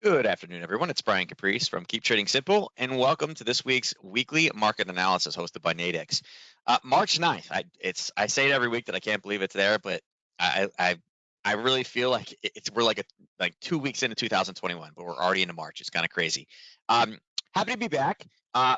Good afternoon, everyone. It's Brian Caprice from Keep Trading Simple, and welcome to this week's weekly market analysis hosted by Nadex. March 9th. I say it every week that I can't believe it's there, but I I, I really feel like we're like 2 weeks into 2021, but we're already into March. It's kind of crazy. Um, Happy to be back.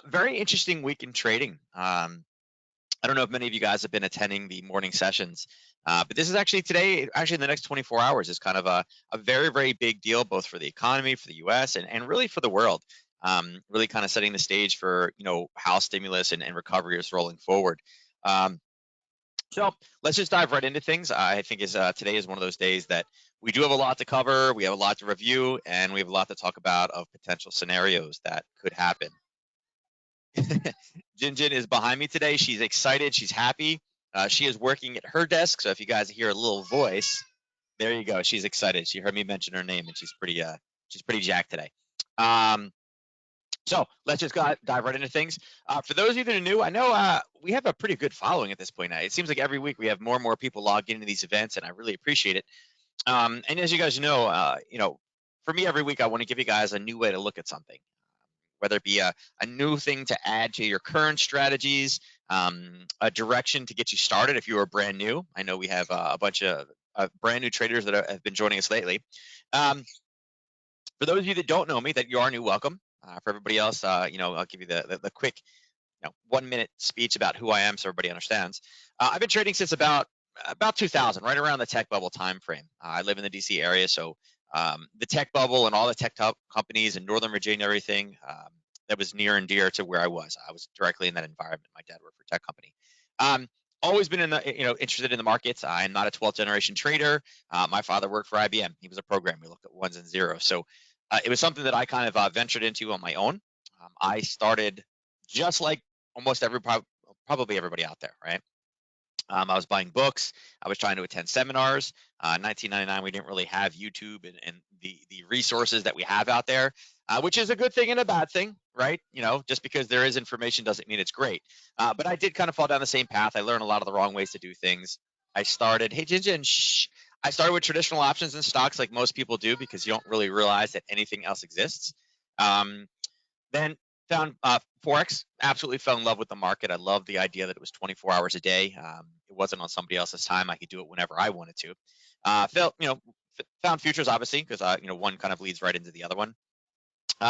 Very interesting week in trading. I don't know if many of you guys have been attending the morning sessions, but this is actually today, actually in the next 24 hours is kind of a very, very big deal, both for the economy, for the US, and really for the world. Really kind of setting the stage for, how stimulus and recovery is rolling forward. Um, so let's just dive right into things. I think today is one of those days that we do have a lot to cover, we have a lot to review, and we have a lot to talk about of potential scenarios that could happen. Jin Jin is behind me today. She's excited. She's happy. She is working at her desk. So if you guys hear a little voice, there you go. She's excited. She heard me mention her name, and she's pretty jacked today. Um, so let's just dive right into things. For those of you that are new, I know we have a pretty good following at this point. It seems like every week we have more and more people logged into these events, and I really appreciate it. And as you guys know, for me every week I want to give you guys a new way to look at something, whether it be a new thing to add to your current strategies, a direction to get you started if you are brand new. I know we have a bunch of brand new traders that have been joining us lately. Um, for those of you that don't know me, that you are new, welcome. For everybody else, I'll give you the quick 1 minute speech about who I am so everybody understands. I've been trading since about 2000, right around the tech bubble time frame. I live in the DC area, so the tech bubble and all the tech companies in Northern Virginia, everything that was near and dear to where I was. I was directly in that environment. My dad worked for a tech company. Always been interested in the markets. I'm not a 12th generation trader. My father worked for IBM. He was a programmer. We looked at ones and zeros. So it was something that I kind of ventured into on my own. I started just like almost probably everybody out there, right? I was buying books. I was trying to attend seminars. 1999, we didn't really have YouTube and the resources that we have out there, which is a good thing and a bad thing, right? Just because there is information doesn't mean it's great. But I did kind of fall down the same path. I learned a lot of the wrong ways to do things. Hey, Jinjin, shh. I started with traditional options and stocks like most people do because you don't really realize that anything else exists. Then found Forex, absolutely fell in love with the market. I love the idea that it was 24 hours a day. It wasn't on somebody else's time. I could do it whenever I wanted to. Found futures, obviously, because one kind of leads right into the other one.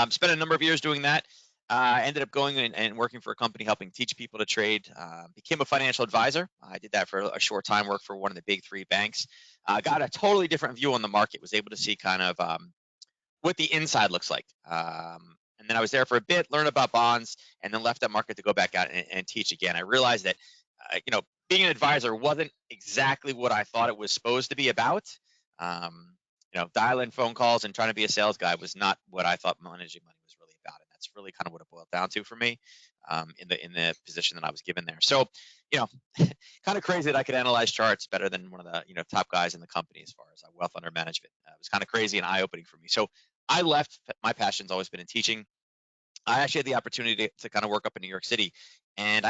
Spent a number of years doing that. Ended up going and working for a company helping teach people to trade. Became a financial advisor. I did that for a short time, worked for one of the big three banks. Got a totally different view on the market, was able to see kind of what the inside looks like. And then I was there for a bit, learned about bonds, and then left that market to go back out and teach again. I realized that, being an advisor wasn't exactly what I thought it was supposed to be about. Dial-in phone calls and trying to be a sales guy was not what I thought managing money was really about, and that's really kind of what it boiled down to for me, in the position that I was given there. So, kind of crazy that I could analyze charts better than one of the top guys in the company as far as wealth under management. It was kind of crazy and eye-opening for me. So I left. My passion's always been in teaching. I actually had the opportunity to kind of work up in New York City, and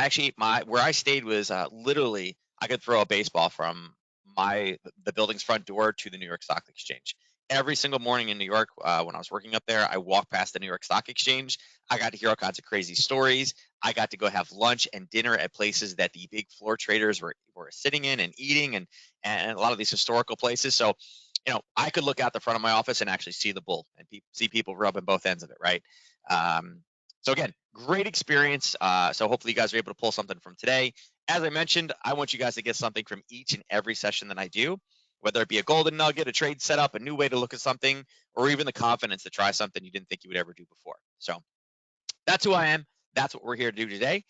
where I stayed was literally I could throw a baseball from the building's front door to the New York Stock Exchange. Every single morning in New York, when I was working up there, I walked past the New York Stock Exchange. I got to hear all kinds of crazy stories. I got to go have lunch and dinner at places that the big floor traders were sitting in and eating, and a lot of these historical places. So, I could look out the front of my office and actually see the bull and see people rubbing both ends of it, right? So again, great experience. So hopefully you guys are able to pull something from today. As I mentioned, I want you guys to get something from each and every session that I do, whether it be a golden nugget, a trade setup, a new way to look at something, or even the confidence to try something you didn't think you would ever do before. So that's who I am. That's what we're here to do today.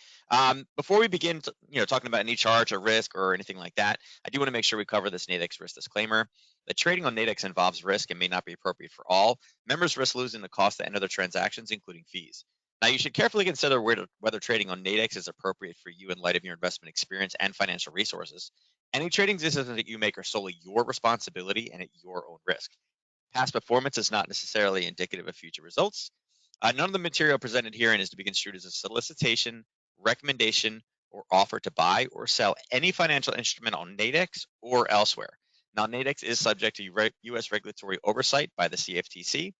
Before we begin, talking about any charge or risk or anything like that, I do want to make sure we cover this Nadex risk disclaimer. The trading on Nadex involves risk and may not be appropriate for all. Members risk losing the cost to end other transactions, including fees. Now, you should carefully consider whether trading on Nadex is appropriate for you in light of your investment experience and financial resources. Any trading decisions that you make are solely your responsibility and at your own risk. Past performance is not necessarily indicative of future results. None of the material presented herein is to be construed as a solicitation, recommendation, or offer to buy or sell any financial instrument on Nadex or elsewhere. Now, Nadex is subject to U.S. regulatory oversight by the CFTC,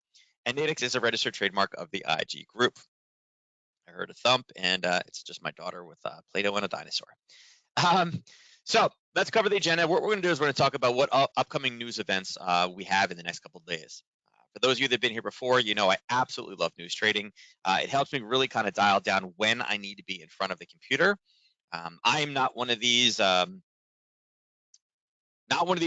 And Nadex is a registered trademark of the IG group. I heard a thump, and it's just my daughter with Play-Doh and a dinosaur. So let's cover the agenda. What we're going to do is we're going to talk about what upcoming news events we have in the next couple of days. For those of you that have been here before, you know I absolutely love news trading. It helps me really kind of dial down when I need to be in front of the computer. I am not one of these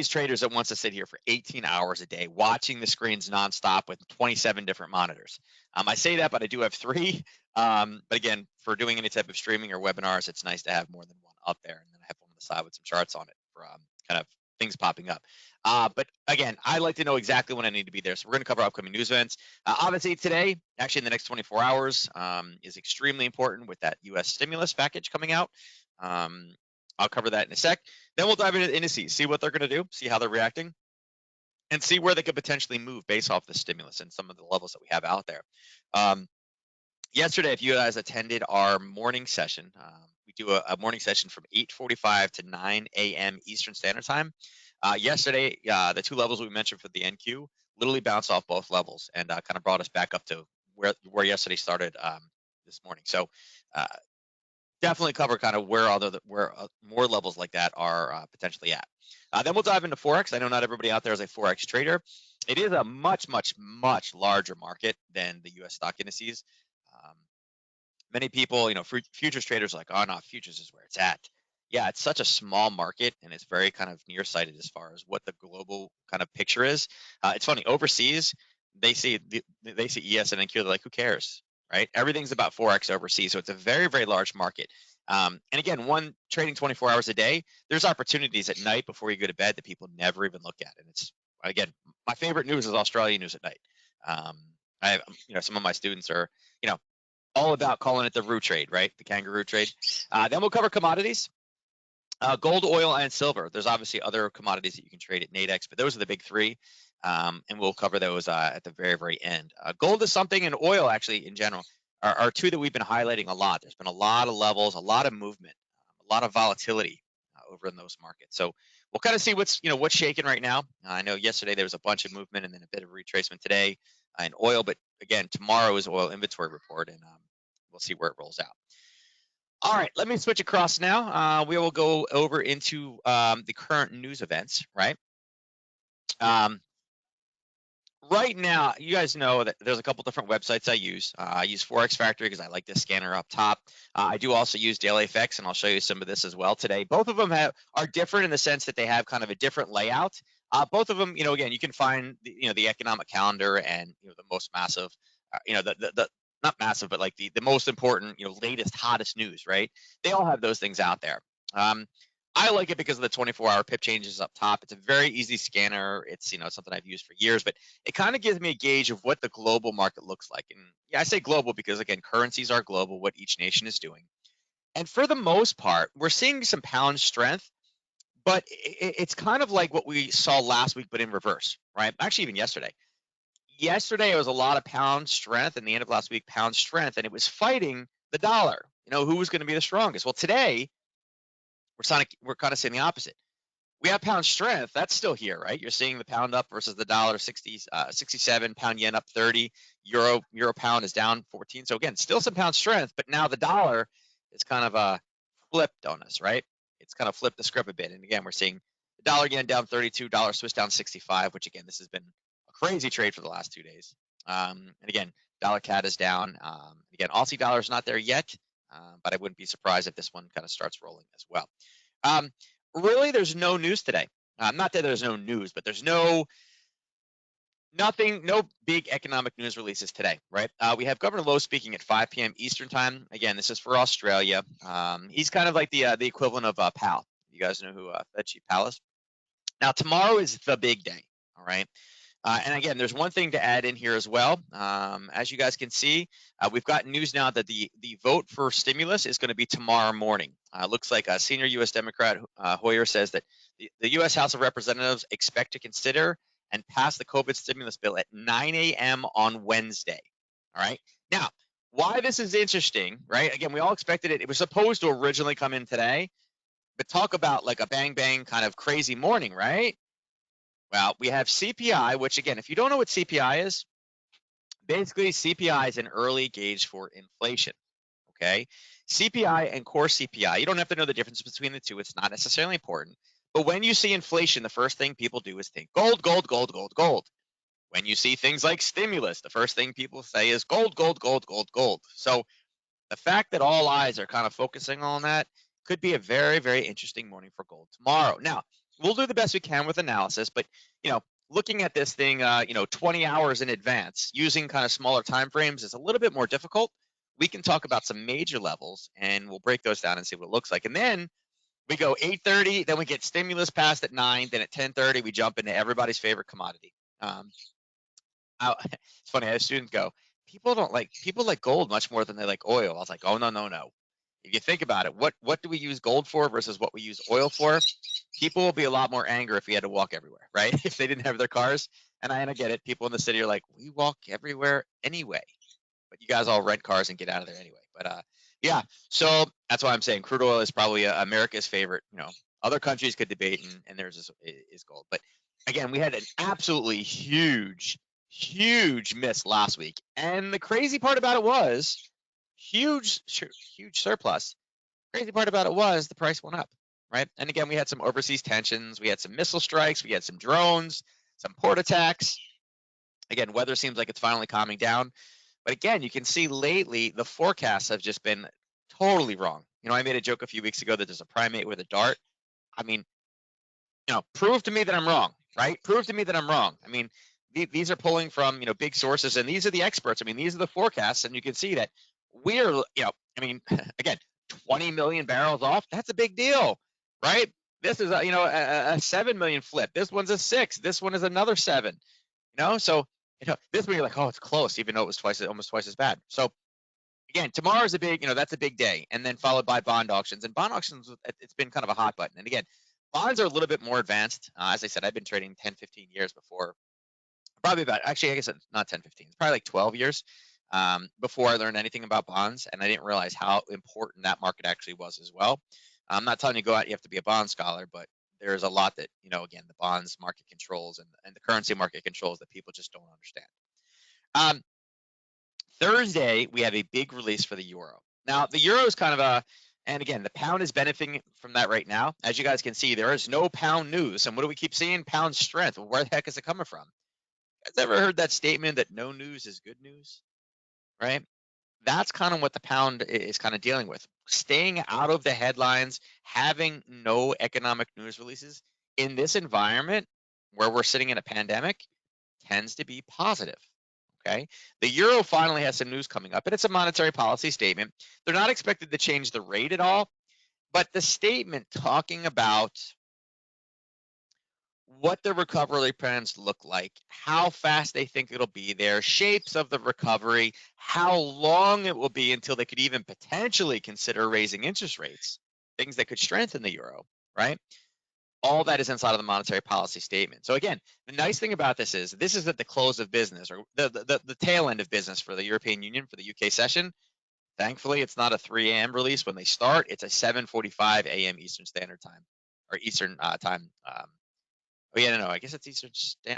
traders that wants to sit here for 18 hours a day watching the screens nonstop with 27 different monitors. I say that, but I do have 3. But again, for doing any type of streaming or webinars, it's nice to have more than one up there. And then I have one on the side with some charts on it for kind of things popping up. But again, I like to know exactly when I need to be there. So we're going to cover upcoming news events. Obviously today, actually in the next 24 hours, is extremely important with that U.S. stimulus package coming out. I'll cover that in a sec. Then we'll dive into the indices, see what they're going to do, see how they're reacting, and see where they could potentially move based off the stimulus and some of the levels that we have out there. Yesterday, if you guys attended our morning session, we do a morning session from 8:45 to 9 a.m. Eastern Standard Time. Yesterday, the 2 levels we mentioned for the NQ literally bounced off both levels and kind of brought us back up to where yesterday started this morning. So definitely cover kind of where more levels like that are potentially at. Then we'll dive into Forex. I know not everybody out there is a Forex trader. It is a much, much, much larger market than the U.S. stock indices. Many people, futures traders are like, oh, no, futures is where it's at. Yeah, it's such a small market, and it's very kind of nearsighted as far as what the global kind of picture is. It's funny, overseas, they see ES and NQ, they're like, who cares? Right? Everything's about Forex overseas. So it's a very, very large market. And again, trading 24 hours a day, there's opportunities at night before you go to bed that people never even look at. And it's, again, my favorite news is Australian news at night. Some of my students are, all about calling it the root trade, right? The kangaroo trade. Then we'll cover commodities. Gold, oil, and silver. There's obviously other commodities that you can trade at Nadex, but those are the big 3. And we'll cover those at the very, very end. Gold is something, and oil actually in general are 2 that we've been highlighting a lot. There's been a lot of levels, a lot of movement, a lot of volatility over in those markets. So we'll kind of see what's shaking right now. I know yesterday there was a bunch of movement and then a bit of retracement today in oil, but again, tomorrow is oil inventory report, and we'll see where it rolls out. All right, let me switch across now. We will go over into the current news events, right? Right now, you guys know that there's a couple different websites I use. I use Forex Factory because I like the scanner up top. I do also use DailyFX, and I'll show you some of this as well today. Both of them are different in the sense that they have kind of a different layout. Both of them, again, you can find the economic calendar and the most massive, the not massive, but like the most important, latest, hottest news, right? They all have those things out there. I like it because of the 24-hour pip changes up top. It's a very easy scanner. It's something I've used for years, but it kind of gives me a gauge of what the global market looks like. And yeah, I say global because again, currencies are global, what each nation is doing. And for the most part, we're seeing some pound strength, but it's kind of like what we saw last week, but in reverse, right? Actually, even yesterday. Yesterday, it was a lot of pound strength, and the end of last week, pound strength, and it was fighting the dollar. Who was going to be the strongest? Well, today, we're kind of seeing the opposite. We have pound strength. That's still here, right? You're seeing the pound up versus the dollar, 67, pound yen up 30, euro pound is down 14. So again, still some pound strength, but now the dollar is kind of flipped on us, right? It's kind of flipped the script a bit. And again, we're seeing the dollar yen down 32, dollar Swiss down 65, which again, this has been a crazy trade for the last 2 days. And again, dollar CAD is down. Again, Aussie dollar is not there yet, but I wouldn't be surprised if this one kind of starts rolling as well. Really, there's no news today. Not that there's no news, but there's no big economic news releases today, right? We have Governor Lowe speaking at 5 p.m. Eastern time. Again, this is for Australia. He's kind of like the equivalent of Powell. You guys know who Fed Chief Powell is? Now, tomorrow is the big day, all right? And again, there's one thing to add in here as well. As you guys can see, we've got news now that the vote for stimulus is going to be tomorrow morning. Looks like a senior U.S. Democrat, Hoyer, says that the U.S. House of Representatives expect to consider and pass the COVID stimulus bill at 9 a.m. on Wednesday. All right. Now, why this is interesting, right? Again, we all expected it. It was supposed to originally come in today, but talk about like a bang, bang kind of crazy morning, right? Well, we have CPI, which again, if you don't know what CPI is, Basically, CPI is an early gauge for inflation. Okay, CPI and core CPI. You don't have to know the difference between the two. It's not necessarily important. But when you see inflation, the first thing people do is think gold, gold, gold, gold, gold. When you see things like stimulus, the first thing people say is gold, gold, gold, gold, gold. So the fact that all eyes are kind of focusing on that could be a very, very interesting morning for gold tomorrow. Now, we'll do the best we can with analysis, but looking at this thing, 20 hours in advance using kind of smaller time frames is a little bit more difficult. We can talk about some major levels, and we'll break those down and see what it looks like. And then we go 8:30, then we get stimulus passed at 9, then at 10:30 we jump into everybody's favorite commodity. It's funny. I had a student go, people like gold much more than they like oil. I was like, oh, no, no, no. If you think about it, what do we use gold for versus what we use oil for? People will be a lot more angry if we had to walk everywhere, right? If they didn't have their cars. And I get it. People in the city are like, we walk everywhere anyway. But you guys all rent cars and get out of there anyway. But yeah, so that's why I'm saying crude oil is probably America's favorite. Other countries could debate, and theirs is gold. But again, we had an absolutely huge miss last week, and the crazy part about it was huge surplus. Crazy part about it was the price went up, right? And again, we had some overseas tensions, we had some missile strikes, we had some drones, some port attacks. Again, weather seems like it's finally calming down. But again, you can see lately the forecasts have just been totally wrong. I made a joke a few weeks ago that there's a primate with a dart. I mean, prove to me that I'm wrong, right? Prove to me that I'm wrong. I mean, these are pulling from, big sources, and these are the experts. I mean, these are the forecasts, and you can see that we're, again, 20 million barrels off. That's a big deal, right? This is a 7 million flip. This one's a 6. This one is another 7. So this one you're like, oh, it's close, even though it was almost twice as bad. So again, tomorrow's a big, that's a big day, and then followed by bond auctions. And bond auctions, it's been kind of a hot button. And again, bonds are a little bit more advanced. As I said, I've been trading 10, 15 years before. Probably about, actually, I guess it's not 10, 15. It's probably like 12 years before I learned anything about bonds, and I didn't realize how important that market actually was as well. I'm not telling you go out, you have to be a bond scholar, but there's a lot that, again, the bonds market controls and the currency market controls that people just don't understand. Thursday, we have a big release for the euro. Now, the euro is kind of and again, the pound is benefiting from that right now. As you guys can see, there is no pound news. And what do we keep seeing? Pound strength. Well, where the heck is it coming from? You guys ever heard that statement that no news is good news, right? That's kind of what the pound is kind of dealing with. Staying out of the headlines, having no economic news releases in this environment where we're sitting in a pandemic tends to be positive. Okay. The euro finally has some news coming up, and it's a monetary policy statement. They're not expected to change the rate at all, but the statement talking about what the recovery plans look like, how fast they think it'll be there, shapes of the recovery, how long it will be until they could even potentially consider raising interest rates, things that could strengthen the euro, right? All that is inside of the monetary policy statement. So again, the nice thing about this is at the close of business, or the tail end of business for the European Union, for the UK session. Thankfully, it's not a 3 a.m. release when they start. It's a 7:45 a.m. Eastern Standard Time, or Eastern time. Oh yeah, no, I guess it's Eastern.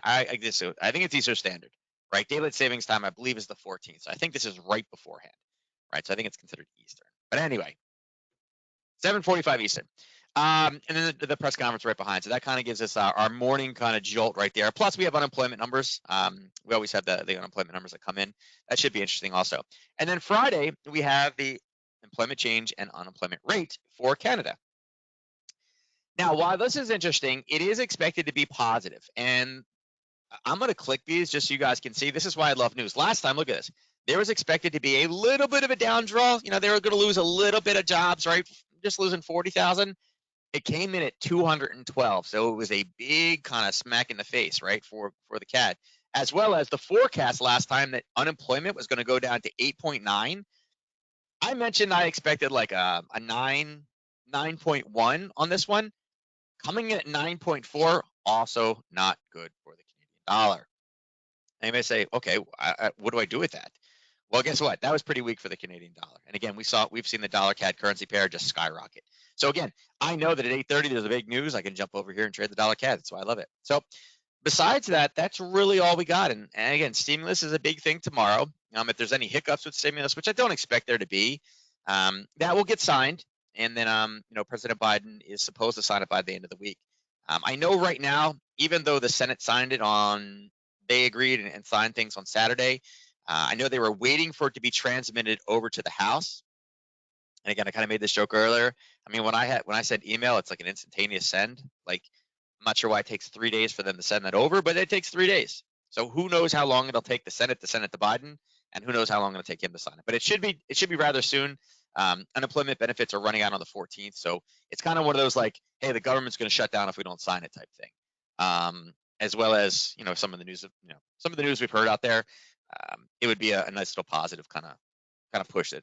I think it's Eastern Standard, right? Daylight savings time, I believe, is the 14th. So I think this is right beforehand, right? So I think it's considered Eastern. But anyway, 7:45 Eastern. And then the press conference right behind. So that kind of gives us our morning kind of jolt right there. Plus, we have unemployment numbers. We always have the unemployment numbers that come in. That should be interesting also. And then Friday, we have the employment change and unemployment rate for Canada. Now, while this is interesting, it is expected to be positive. And I'm going to click these just so you guys can see. This is why I love news. Last time, look at this. There was expected to be a little bit of a down draw. They were going to lose a little bit of jobs, right? Just losing 40,000. It came in at 212, so it was a big kind of smack in the face, right, for the CAD, as well as the forecast last time that unemployment was going to go down to 8.9. I mentioned I expected like a 9.1 on this one. Coming in at 9.4, also not good for the Canadian dollar. And you may say, okay, what do I do with that? Well, guess what? That was pretty weak for the Canadian dollar. And again, we've seen the dollar CAD currency pair just skyrocket. So again, I know that at 8:30 there's a big news. I can jump over here and trade the dollar CAD. That's why I love it. So besides that, that's really all we got. And again, stimulus is a big thing tomorrow. If there's any hiccups with stimulus, which I don't expect there to be, that will get signed. And then, President Biden is supposed to sign it by the end of the week. I know right now, even though the Senate signed it they agreed and signed things on Saturday. I know they were waiting for it to be transmitted over to the House. And again, I kind of made this joke earlier. I mean, when I send email, it's like an instantaneous send. Like, I'm not sure why it takes 3 days for them to send that over, but it takes 3 days. So who knows how long it'll take the Senate to send it to Biden, and who knows how long it'll take him to sign it. But it should be rather soon. Unemployment benefits are running out on the 14th, so it's kind of one of those like, hey, the government's going to shut down if we don't sign it type thing. As well as some of the news we've heard out there. It would be a nice little positive kind of push that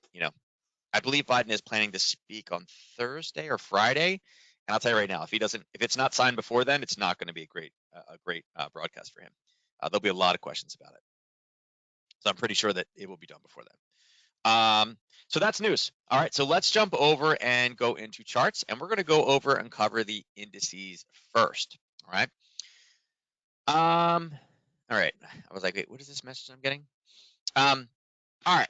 I believe Biden is planning to speak on Thursday or Friday, and I'll tell you right now, if it's not signed before then, it's not going to be a great broadcast for him. There'll be a lot of questions about it, so I'm pretty sure that it will be done before then. So that's news. All right, so let's jump over and go into charts, and we're going to go over and cover the indices first. All right. All right. I was like, wait, what is this message I'm getting? All right.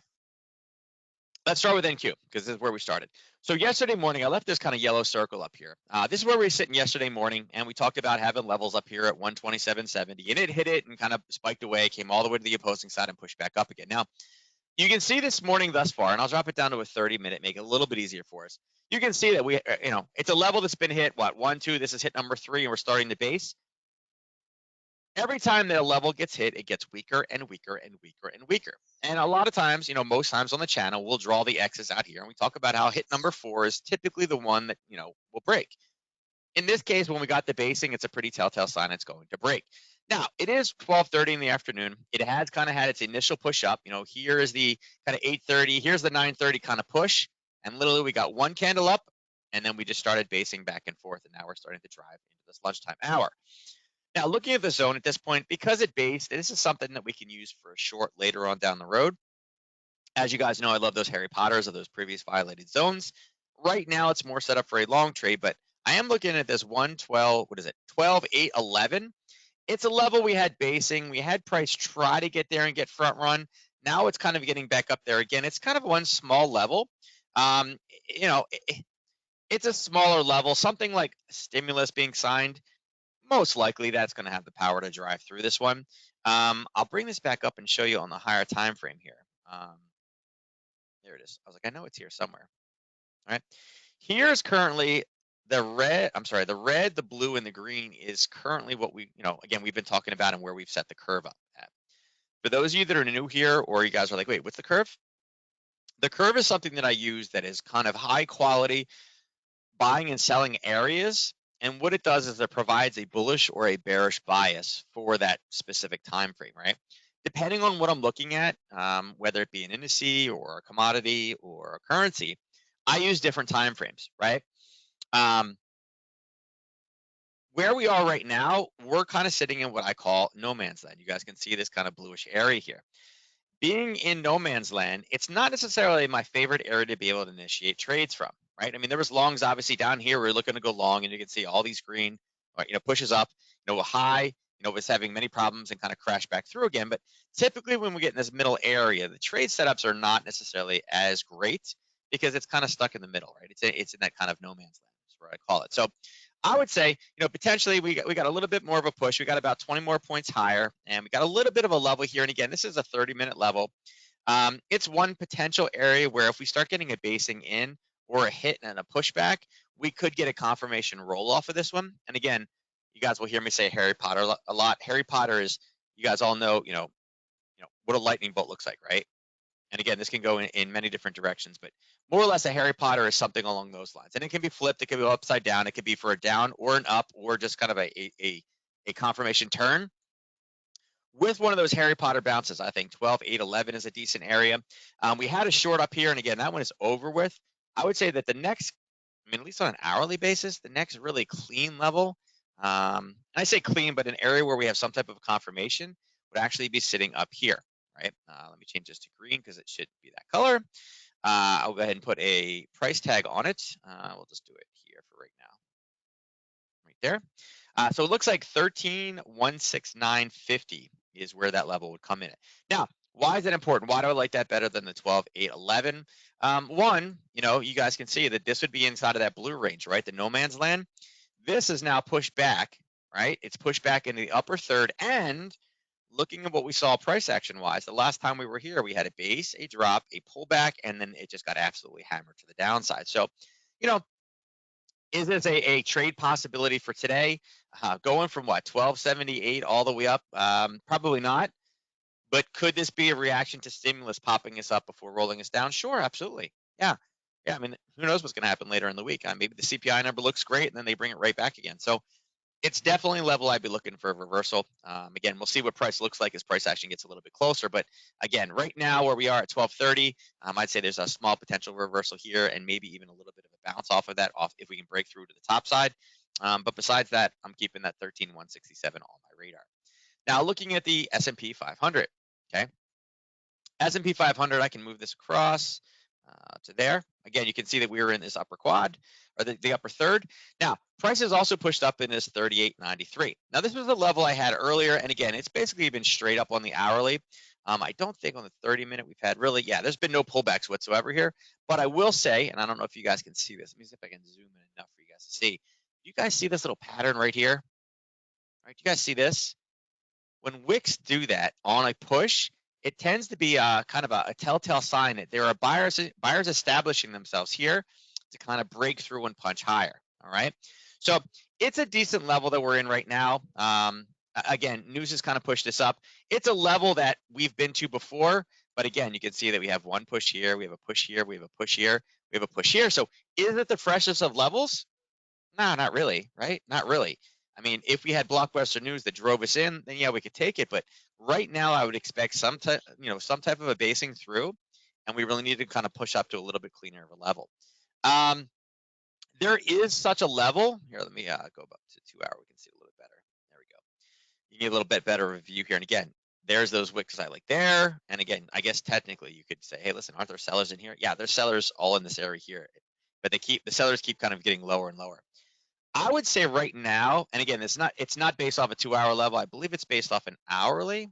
Let's start with NQ because this is where we started. So yesterday morning, I left this kind of yellow circle up here. This is where we were sitting yesterday morning, and we talked about having levels up here at 127.70, and it hit it and kind of spiked away, came all the way to the opposing side and pushed back up again. Now, you can see this morning thus far, and I'll drop it down to a 30-minute, make it a little bit easier for us. You can see that it's a level that's been hit, 1, 2, this is hit number 3, and we're starting to base. Every time that a level gets hit, it gets weaker and weaker and weaker and weaker. And a lot of times, most times on the channel, we'll draw the X's out here and we talk about how hit number 4 is typically the one that, will break. In this case, when we got the basing, it's a pretty telltale sign it's going to break. Now, it is 12:30 in the afternoon. It has kind of had its initial push up. Here is the kind of 8:30. Here's the 9:30 kind of push. And literally, we got one candle up, and then we just started basing back and forth. And now we're starting to drive into this lunchtime hour. Now, looking at the zone at this point, because it based, this is something that we can use for a short later on down the road. As you guys know, I love those Harry Potters of those previous violated zones. Right now, it's more set up for a long trade, but I am looking at this 112, 12, 8, 11. It's a level we had basing. We had price try to get there and get front run. Now it's kind of getting back up there again. It's kind of one small level. It's a smaller level, something like stimulus being signed. Most likely that's going to have the power to drive through this one. I'll bring this back up and show you on the higher time frame here. There it is. I was like, I know it's here somewhere. All right. Here's currently the red. I'm sorry, the red, the blue, and the green is currently what again, we've been talking about and where we've set the curve up at. For those of you that are new here, or you guys are like, wait, what's the curve? The curve is something that I use that is kind of high quality buying and selling areas. And what it does is it provides a bullish or a bearish bias for that specific time frame, right? Depending on what I'm looking at, whether it be an indice or a commodity or a currency, I use different time frames, right? Where we are right now, we're kind of sitting in what I call no man's land. You guys can see this kind of bluish area here. Being in no man's land, it's not necessarily my favorite area to be able to initiate trades from, right? I mean, there was longs obviously down here. We're looking to go long, and you can see all these green, pushes up, a high, was having many problems and kind of crash back through again. But typically when we get in this middle area, the trade setups are not necessarily as great because it's kind of stuck in the middle, right? It's in that kind of no man's land, is where I call it. So I would say, potentially we got a little bit more of a push. We got about 20 more points higher, and we got a little bit of a level here. And again, this is a 30-minute level. It's one potential area where if we start getting a basing in or a hit and a pushback, we could get a confirmation roll off of this one. And again, you guys will hear me say Harry Potter a lot. Harry Potter is, you guys all know, what a lightning bolt looks like, right? And again, this can go in many different directions, but more or less a Harry Potter is something along those lines. And it can be flipped, it can be upside down, it could be for a down or an up, or just kind of a confirmation turn. With one of those Harry Potter bounces, I think 12, 8, 11 is a decent area. We had a short up here, and again, that one is over with. I would say that the next, at least on an hourly basis, the next really clean level, and I say clean, but an area where we have some type of confirmation would actually be sitting up here. Right? Let me change this to green because it should be that color. I'll go ahead and put a price tag on it. We'll just do it here for right now. Right there. So it looks like 13,169.50 is where that level would come in at. Now, why is that important? Why do I like that better than the 12,811? One, you guys can see that this would be inside of that blue range, right? The no man's land. This is now pushed back, right? It's pushed back into the upper third. And looking at what we saw price action wise, the last time we were here, we had a base, a drop, a pullback, and then it just got absolutely hammered to the downside. So, is this a trade possibility for today? Going from what, 1278 all the way up? Probably not. But could this be a reaction to stimulus popping us up before rolling us down? Sure, absolutely. Yeah. I mean, who knows what's going to happen later in the week? Maybe the CPI number looks great and then they bring it right back again. So it's definitely a level I'd be looking for a reversal. Again, we'll see what price looks like as price action gets a little bit closer. But again, right now where we are at 1230, I'd say there's a small potential reversal here and maybe even a little bit of a bounce off of that if we can break through to the top side. But besides that, I'm keeping that 13,167 on my radar. Now looking at the S&P 500, okay? S&P 500, I can move this across to there. Again, you can see that we were in this upper quad, or the upper third. Now, price is also pushed up in this 38.93. Now, this was the level I had earlier, and again, it's basically been straight up on the hourly. I don't think on the 30-minute we've had really, there's been no pullbacks whatsoever here. But I will say, and I don't know if you guys can see this. Let me see if I can zoom in enough for you guys to see. You guys see this little pattern right here? All right, you guys see this? When wicks do that on a push, it tends to be kind of a telltale sign that there are buyers establishing themselves here to kind of break through and punch higher. All right. So it's a decent level that we're in right now. Again, news has kind of pushed this up. It's a level that we've been to before. But again, you can see that we have one push here. We have a push here. We have a push here. We have a push here. So is it the freshest of levels? No, not really, right? Not really. I mean, if we had blockbuster news that drove us in, then yeah, we could take it. But right now, I would expect some type of a basing through, and we really need to kind of push up to a little bit cleaner of a level. There is such a level here. Let me go up to 2 hour. We can see a little bit better. There we go. You get a little bit better of a view here. And again, there's those wicks I like there. And again, I guess technically you could say, hey, listen, aren't there sellers in here? Yeah, there's sellers all in this area here, but the sellers keep kind of getting lower and lower. I would say right now, and again, it's not based off a 2 hour level. I believe it's based off an hourly.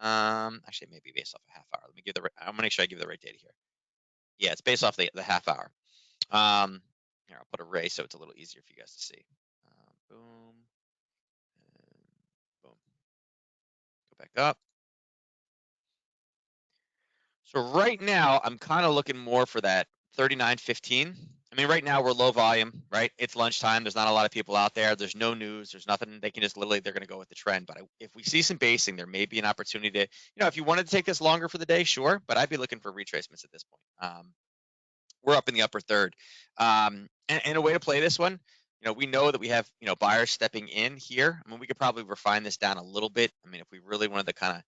Actually, it may be based off a half hour. Let me I'm gonna make sure I give the right data here. Yeah, it's based off the half hour. Here, I'll put a ray so it's a little easier for you guys to see. Boom, and boom. Go back up. So right now, I'm kind of looking more for that 39.15. I mean, right now we're low volume, right? It's lunchtime. There's not a lot of people out there. There's no news. There's nothing. They can just literally, they're going to go with the trend. But if we see some basing, there may be an opportunity to, if you wanted to take this longer for the day, sure. But I'd be looking for retracements at this point. We're up in the upper third. And a way to play this one, we know that we have, buyers stepping in here. I mean, we could probably refine this down a little bit. I mean, if we really wanted to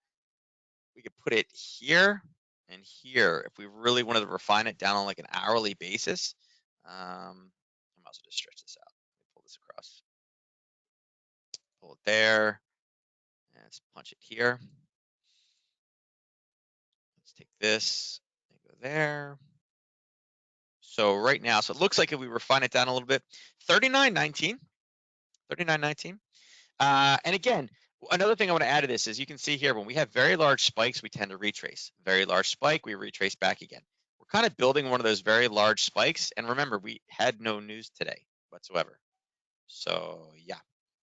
we could put it here and here. If we really wanted to refine it down on like an hourly basis, I might also just stretch this out. Let me pull this across. Pull it there. And let's punch it here. Let's take this and go there. So right now, so it looks like if we refine it down a little bit, 39.19. 39.19. And again, another thing I want to add to this is you can see here when we have very large spikes, we tend to retrace. Very large spike, we retrace back again. We're kind of building one of those very large spikes. And remember, we had no news today whatsoever. So yeah,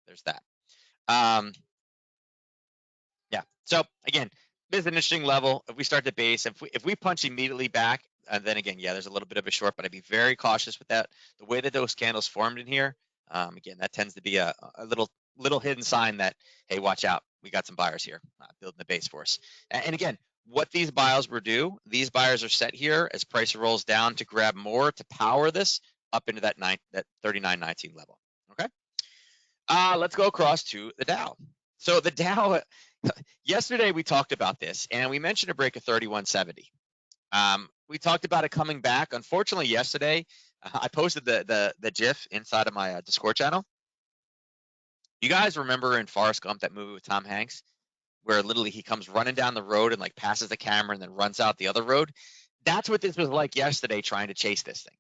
there's that. Yeah. So again, this is an interesting level. If we start to base, if we punch immediately back, and then again, yeah, there's a little bit of a short, but I'd be very cautious with that. The way that those candles formed in here, again, that tends to be a little hidden sign that, hey, watch out, we got some buyers here building the base for us. And again, what these buyers will do, these buyers are set here as price rolls down to grab more to power this up into that 39.19 level. Okay. Let's go across to the Dow. So the Dow, yesterday we talked about this and we mentioned a break of 31.70. We talked about it coming back. Unfortunately, yesterday I posted the GIF inside of my Discord channel. You guys remember in Forrest Gump, that movie with Tom Hanks, where literally he comes running down the road and like passes the camera and then runs out the other road? That's what this was like yesterday, trying to chase this thing.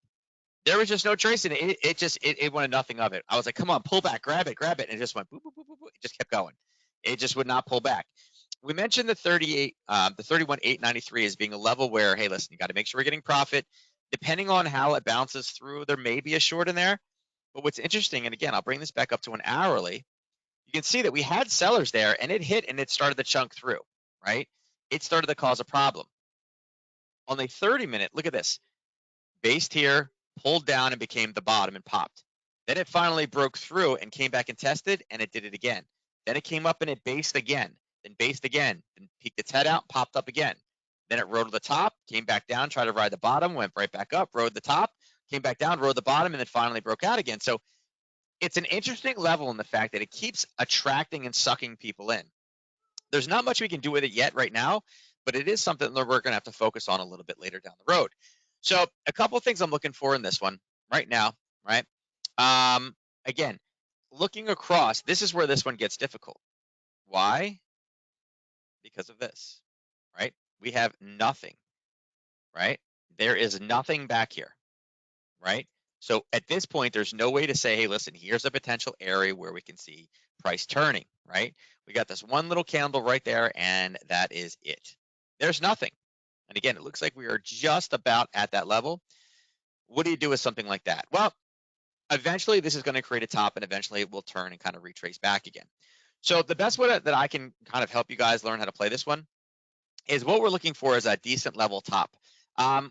There was just no tracing it. It wanted nothing of it. I was like, come on, pull back, grab it. And it just went boop, boop, boop, boop, boop. It just kept going. It just would not pull back. We mentioned the 31,893 as being a level where, hey, listen, you got to make sure we're getting profit. Depending on how it bounces through, there may be a short in there. But what's interesting, and again, I'll bring this back up to an hourly. You can see that we had sellers there, and it hit, and it started to chunk through, right? It started to cause a problem. On a 30-minute, look at this. Based here, pulled down and became the bottom and popped. Then it finally broke through and came back and tested, and it did it again. Then it came up and it based again, then peeked its head out, popped up again. Then it rode to the top, came back down, tried to ride the bottom, went right back up, rode the top, came back down, rode the bottom, and then finally broke out again. So it's an interesting level in the fact that it keeps attracting and sucking people in. There's not much we can do with it yet right now, but it is something that we're going to have to focus on a little bit later down the road. So a couple of things I'm looking for in this one right now, right? Again, looking across, this is where this one gets difficult. Why? Because of this, right? We have nothing, right? There is nothing back here, right? So at this point, there's no way to say, hey, listen, here's a potential area where we can see price turning, right? We got this one little candle right there, and that is it. There's nothing. And again, it looks like we are just about at that level. What do you do with something like that? Well, eventually this is going to create a top, and eventually it will turn and kind of retrace back again. So the best way that I can kind of help you guys learn how to play this one is what we're looking for is a decent level top.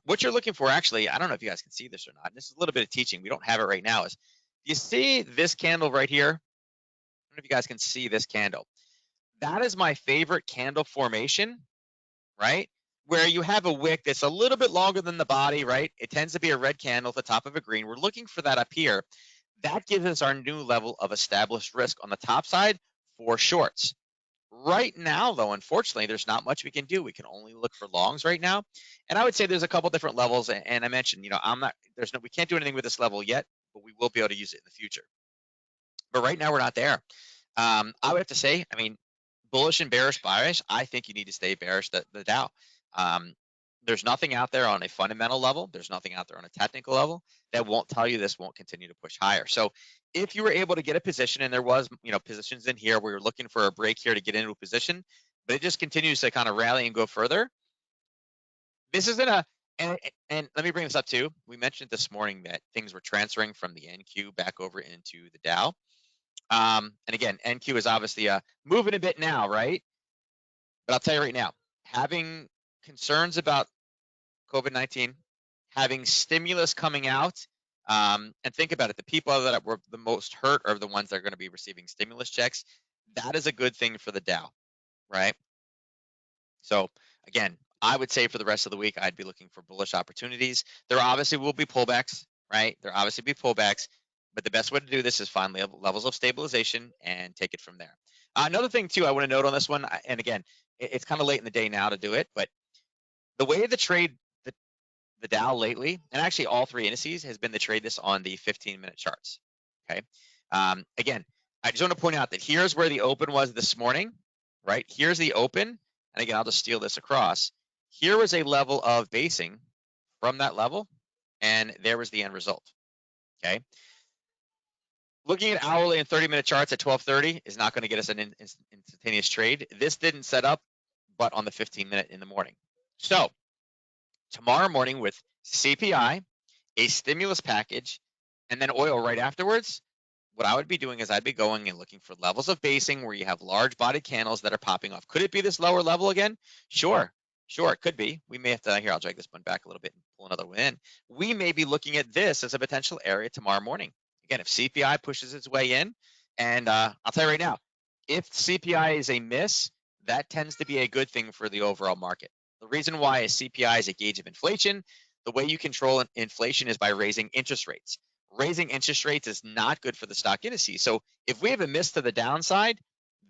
What you're looking for, actually, I don't know if you guys can see this or not. This is a little bit of teaching. We don't have it right now. Is you see this candle right here? I don't know if you guys can see this candle. That is my favorite candle formation, right? Where you have a wick that's a little bit longer than the body, right? It tends to be a red candle at the top of a green. We're looking for that up here. That gives us our new level of established risk on the top side for shorts. Right now, though, unfortunately, there's not much we can do. We can only look for longs right now. And I would say there's a couple different levels. And I mentioned, we can't do anything with this level yet, but we will be able to use it in the future. But right now, we're not there. I would have to say, bullish and bearish, I think you need to stay bearish the Dow. There's nothing out there on a fundamental level. There's nothing out there on a technical level that won't tell you this won't continue to push higher. So if you were able to get a position, and there was, positions in here where you're looking for a break here to get into a position, but it just continues to kind of rally and go further. This isn't and let me bring this up too. We mentioned this morning that things were transferring from the NQ back over into the Dow. And again, NQ is obviously moving a bit now, right? But I'll tell you right now, having concerns about COVID-19, having stimulus coming out, and think about it, the people that were the most hurt are the ones that are going to be receiving stimulus checks. That is a good thing for the Dow, right? So again, I would say for the rest of the week, I'd be looking for bullish opportunities. There obviously will be pullbacks, right? There obviously be pullbacks, but the best way to do this is find levels of stabilization and take it from there. Another thing too, I want to note on this one, and again, it's kind of late in the day now to do it, but the way the trade the Dow lately, and actually all three indices, has been to trade this on the 15-minute charts. Okay. Again, I just want to point out that here's where the open was this morning, right? Here's the open, and again, I'll just steal this across. Here was a level of basing from that level, and there was the end result. Okay. Looking at hourly and 30-minute charts at 12:30 is not going to get us an instantaneous trade. This didn't set up, but on the 15-minute in the morning. So tomorrow morning with CPI, a stimulus package, and then oil right afterwards, what I would be doing is I'd be going and looking for levels of basing where you have large bodied candles that are popping off. Could it be this lower level again? Sure, it could be. We may have to, here, I'll drag this one back a little bit and pull another one in. We may be looking at this as a potential area tomorrow morning. Again, if CPI pushes its way in, and I'll tell you right now, if CPI is a miss, that tends to be a good thing for the overall market. The reason why is CPI is a gauge of inflation. The way you control inflation is by raising interest rates. Raising interest rates is not good for the stock indices. So if we have a miss to the downside,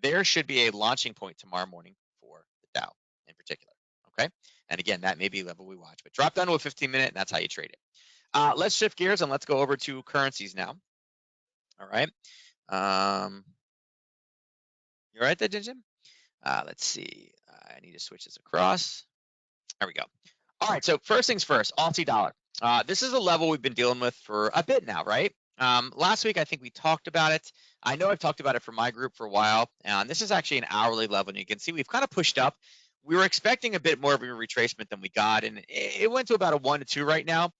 there should be a launching point tomorrow morning for the Dow in particular. Okay. And again, that may be a level we watch, but drop down to a 15-minute, and that's how you trade it. Let's shift gears and let's go over to currencies now. All right. You all right there, Jim? Let's see. I need to switch this across. There we go. All right, so first things first, Aussie dollar. This is a level we've been dealing with for a bit now, right? Last week, I think we talked about it. I know I've talked about it for my group for a while. And this is actually an hourly level. And you can see we've kind of pushed up. We were expecting a bit more of a retracement than we got. And it went to about a 1 to 2 right now.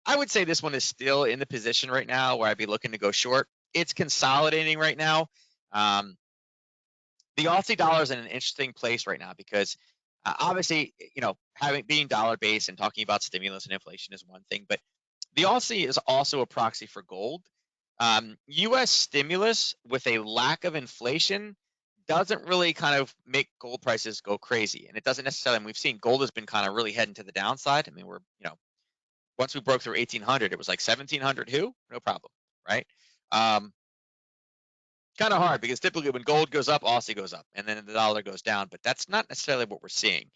I would say this one is still in the position right now where I'd be looking to go short. It's consolidating right now. Um, the Aussie dollar is in an interesting place right now because obviously, being dollar based and talking about stimulus and inflation is one thing, but the Aussie is also a proxy for gold. U.S. stimulus with a lack of inflation doesn't really kind of make gold prices go crazy, and it doesn't necessarily. And we've seen gold has been kind of really heading to the downside. I mean, once we broke through 1800, it was like 1700. Who? No problem, right? Um, Kind of hard because typically when gold goes up, Aussie goes up, and then the dollar goes down. But that's not necessarily what we're seeing.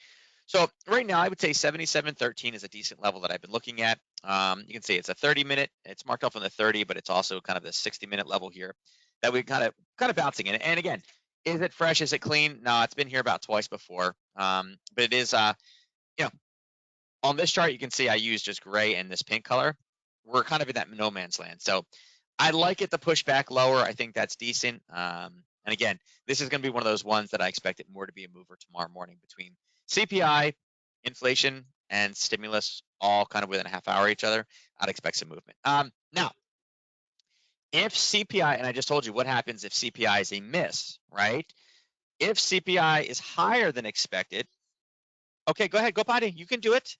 So right now, I would say 77.13 is a decent level that I've been looking at. You can see it's a 30-minute. It's marked off on the 30, but it's also kind of the 60-minute level here that we kind of bouncing in. And again, is it fresh? Is it clean? No, it's been here about twice before. But it is, on this chart, you can see I use just gray and this pink color. We're kind of in that no man's land. So I like it to push back lower. I think that's decent. And again, this is going to be one of those ones that I expect it more to be a mover tomorrow morning between CPI, inflation, and stimulus, all kind of within a half hour of each other. I'd expect some movement. Now, if CPI, and I just told you what happens if CPI is a miss, right? If CPI is higher than expected, okay, go ahead, go potty. You can do it.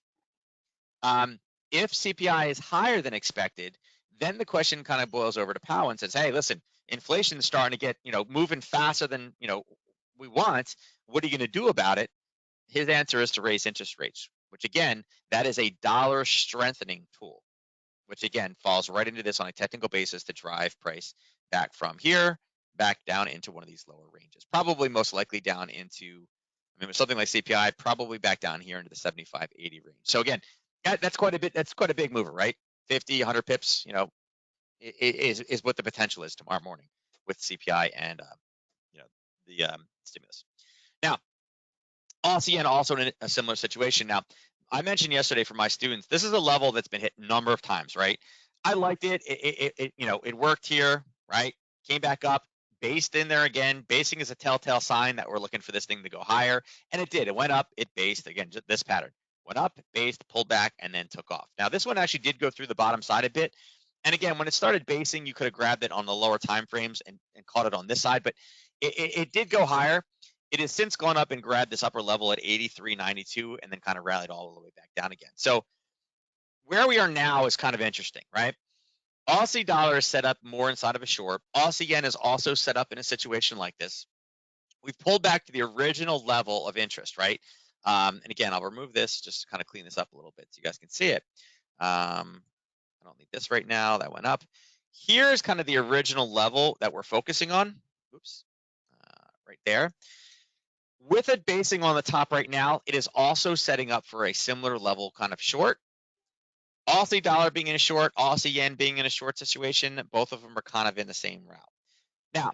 If CPI is higher than expected, then the question kind of boils over to Powell and says, hey, listen, inflation is starting to get, moving faster than, we want. What are you going to do about it? His answer is to raise interest rates, which again, that is a dollar strengthening tool, which again falls right into this on a technical basis to drive price back from here, back down into one of these lower ranges, probably most likely down into, with something like CPI, probably back down here into the 75, 80 range. So again, that's quite a bit. That's quite a big mover, right? 50, 100 pips, is what the potential is tomorrow morning with CPI and the stimulus. Now, Aussie yen also in a similar situation. Now, I mentioned yesterday for my students, this is a level that's been hit a number of times, right? I liked it. It worked here, right? Came back up, based in there again. Basing is a telltale sign that we're looking for this thing to go higher, and it did. It went up, it based again. Just this pattern went up, based, pulled back, and then took off. Now, this one actually did go through the bottom side a bit. And again, when it started basing, you could have grabbed it on the lower time frames and caught it on this side, but it did go higher. It has since gone up and grabbed this upper level at 83.92 and then kind of rallied all the way back down again. So where we are now is kind of interesting, right? Aussie dollar is set up more inside of a short. Aussie yen is also set up in a situation like this. We've pulled back to the original level of interest, right? And again, I'll remove this just to kind of clean this up a little bit so you guys can see it. I don't need this right now. That went up. Here's kind of the original level that we're focusing on. Oops, right there. With it basing on the top right now, it is also setting up for a similar level kind of short. Aussie dollar being in a short, Aussie yen being in a short situation, both of them are kind of in the same route. Now,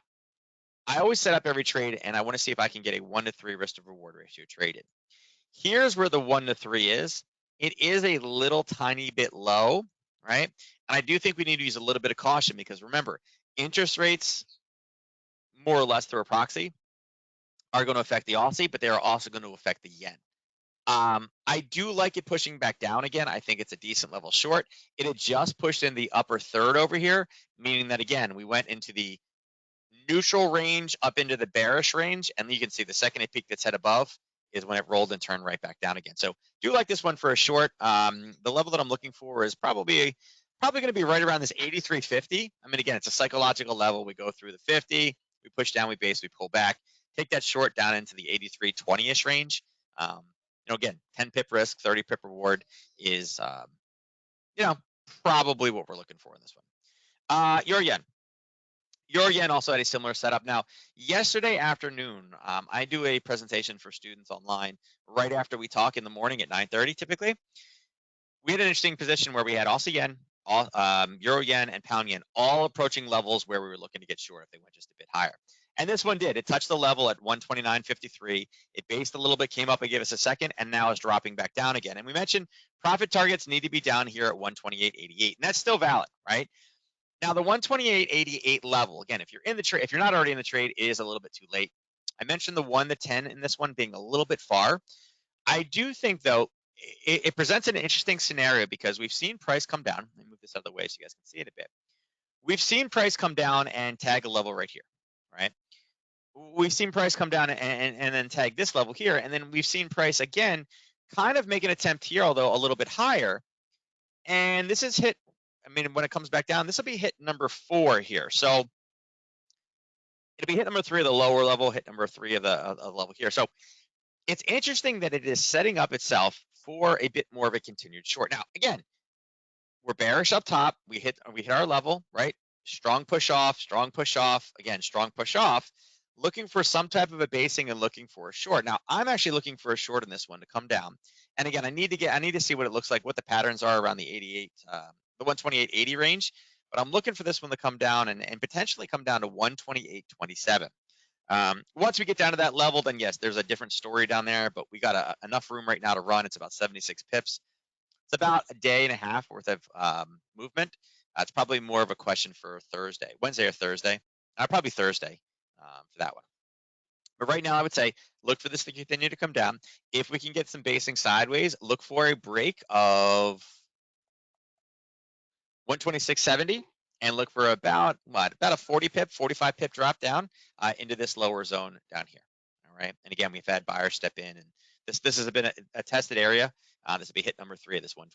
I always set up every trade, and I want to see if I can get a 1 to 3 risk to reward ratio traded. Here's where the 1 to 3 is. It is a little tiny bit low, right? And I do think we need to use a little bit of caution because remember, interest rates, more or less through a proxy, are going to affect the Aussie, but they are also going to affect the yen. I do like it pushing back down again. I think it's a decent level short. It had just pushed in the upper third over here, meaning that, again, we went into the neutral range up into the bearish range, and you can see the second it peaked its head above is when it rolled and turned right back down again. So do like this one for a short. The level that I'm looking for is probably going to be right around this 83.50. I mean, again, it's a psychological level. We go through the 50, we push down, we base, we pull back, take that short down into the 83.20-ish range. Again, 10 pip risk, 30 pip reward is, probably what we're looking for in this one. Euro yen. Euro yen also had a similar setup. Now, yesterday afternoon, I do a presentation for students online right after we talk in the morning at 9:30 typically. We had an interesting position where we had Aussie yen, Euro yen, and pound yen all approaching levels where we were looking to get short if they went just a bit higher. And this one did. It touched the level at 129.53. It based a little bit, came up and gave us a second, and now is dropping back down again. And we mentioned profit targets need to be down here at 128.88, and that's still valid, right? Now, the 128.88 level, again, if you're in the trade, if you're not already in the trade, it is a little bit too late. I mentioned the 1 to 10 in this one being a little bit far. I do think, though, it presents an interesting scenario because we've seen price come down. Let me move this out of the way so you guys can see it a bit. We've seen price come down and tag a level right here, right? We've seen price come down and then tag this level here, and then we've seen price again kind of make an attempt here, although a little bit higher. And this is hit, I mean, when it comes back down, this will be hit number 4 here. So it'll be hit number 3 of the lower level, hit number 3 of the level here. So it's interesting that it is setting up itself for a bit more of a continued short. Now, again, we're bearish up top. We hit our level, right? Strong push off, again, strong push off, looking for some type of a basing and looking for a short. Now, I'm actually looking for a short in this one to come down. And again, I need to see what it looks like, what the patterns are around the 88, the 128.80 range. But I'm looking for this one to come down and potentially come down to 128.27. Once we get down to that level, then yes, there's a different story down there, but we got enough room right now to run. It's about 76 pips. It's about a day and a half worth of movement. It's probably more of a question for Thursday, Wednesday or Thursday. Probably Thursday for that one. But right now, I would say look for this to continue to come down. If we can get some basing sideways, look for a break of 126.70 and look for about a 40 pip, 45 pip drop down into this lower zone down here. All right. And again, we've had buyers step in, and this has been a tested area. This will be hit number 3 of this 128.23.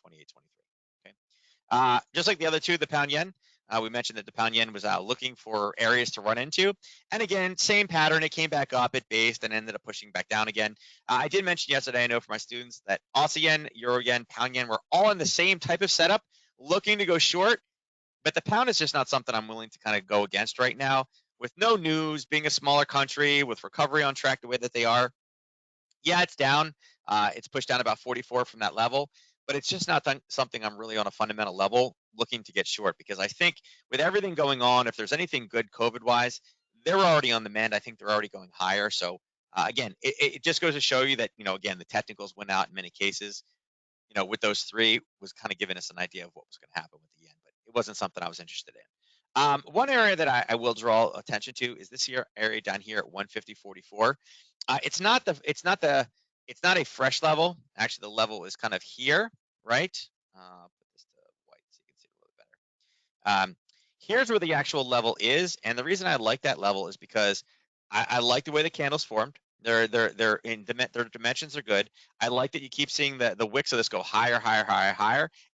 Okay. Just like the other two, the pound yen. We mentioned that the pound yen was looking for areas to run into. And again, same pattern. It came back up, it based, and ended up pushing back down again. I did mention yesterday, I know for my students, that Aussie yen, Euro yen, pound yen were all in the same type of setup, looking to go short. But the pound is just not something I'm willing to kind of go against right now. With no news, being a smaller country, with recovery on track the way that they are, yeah, it's down. It's pushed down about 44 from that level, but it's just not something I'm really on a fundamental level looking to get short, because I think with everything going on, if there's anything good COVID-wise, they're already on the mend. I think they're already going higher. So again, it just goes to show you that, again, the technicals went out in many cases. With those 3 was kind of giving us an idea of what was going to happen with the yen, but it wasn't something I was interested in. One area that I will draw attention to is this area down here at 150.44. It's not a fresh level. Actually, the level is kind of here, right? Put this to white so you can see it a little better. Here's where the actual level is, and the reason I like that level is because I like the way the candle's formed. Their dimensions are good. I like that you keep seeing the wicks of this go higher,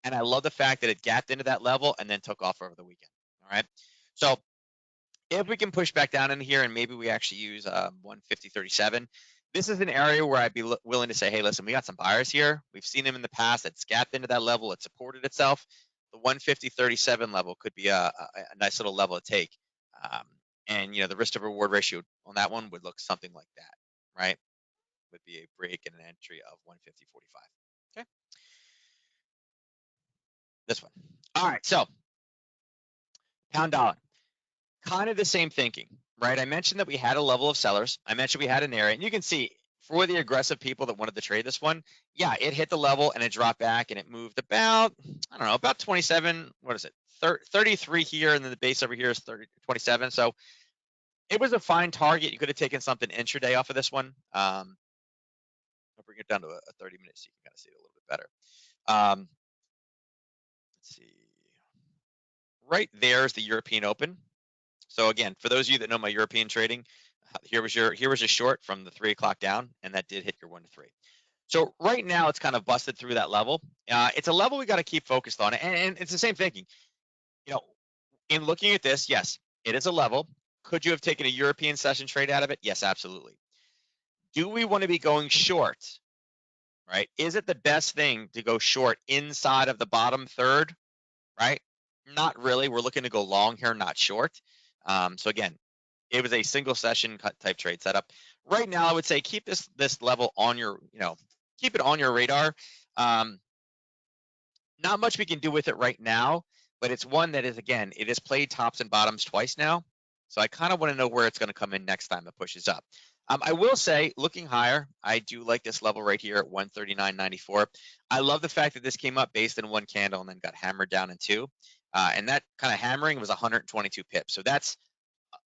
and I love the fact that it gapped into that level and then took off over the weekend. All right, so if we can push back down in here and maybe we actually use 150.37, this is an area where I'd be willing to say, hey, listen, we got some buyers here. We've seen them in the past. It's gapped into that level. It supported itself. The 150.37 level could be a nice little level to take. And the risk to reward ratio on that one would look something like that, right? Would be a break and an entry of 150.45. Okay. This one. All right. So pound dollar, kind of the same thinking, right? I mentioned that we had a level of sellers. I mentioned we had an area, and you can see for the aggressive people that wanted to trade this one, yeah, it hit the level and it dropped back and it moved about, I don't know, about 27. What is it? 33 here, and then the base over here is 27. So it was a fine target. You could have taken something intraday off of this one. I'll bring it down to a 30 minutes so you can kind of see it a little bit better. Let's see. Right there is the European Open. So again, for those of you that know my European trading, here was a short from the 3 o'clock down, and that did hit your 1 to 3. So right now it's kind of busted through that level. It's a level we got to keep focused on, and it's the same thinking. In looking at this, yes, it is a level. Could you have taken a European session trade out of it? Yes, absolutely. Do we want to be going short? Right? Is it the best thing to go short inside of the bottom third? Right? Not really. We're looking to go long here, not short. So again, it was a single session type trade setup. Right now, I would say keep this level on your, keep it on your radar. Not much we can do with it right now, but it's one that is, again, it has played tops and bottoms twice now. So I kind of want to know where it's going to come in next time it pushes up. I will say, looking higher, I do like this level right here at 139.94. I love the fact that this came up based in one candle and then got hammered down in two. And that kind of hammering was 122 pips. So that's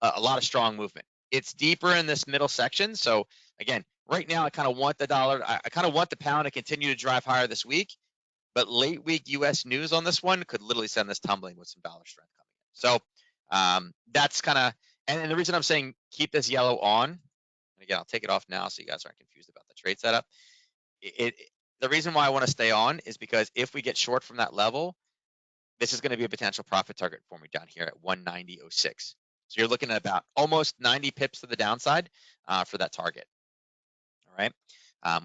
a lot of strong movement. It's deeper in this middle section. So again, right now I kind of want the dollar, I kind of want the pound to continue to drive higher this week, but late week US news on this one could literally send this tumbling with some dollar strength coming in. So that's kind of, and the reason I'm saying keep this yellow on, and again, I'll take it off now so you guys aren't confused about the trade setup. The reason why I want to stay on is because if we get short from that level, this is going to be a potential profit target for me down here at 190.06. So you're looking at about almost 90 pips to the downside for that target. All right.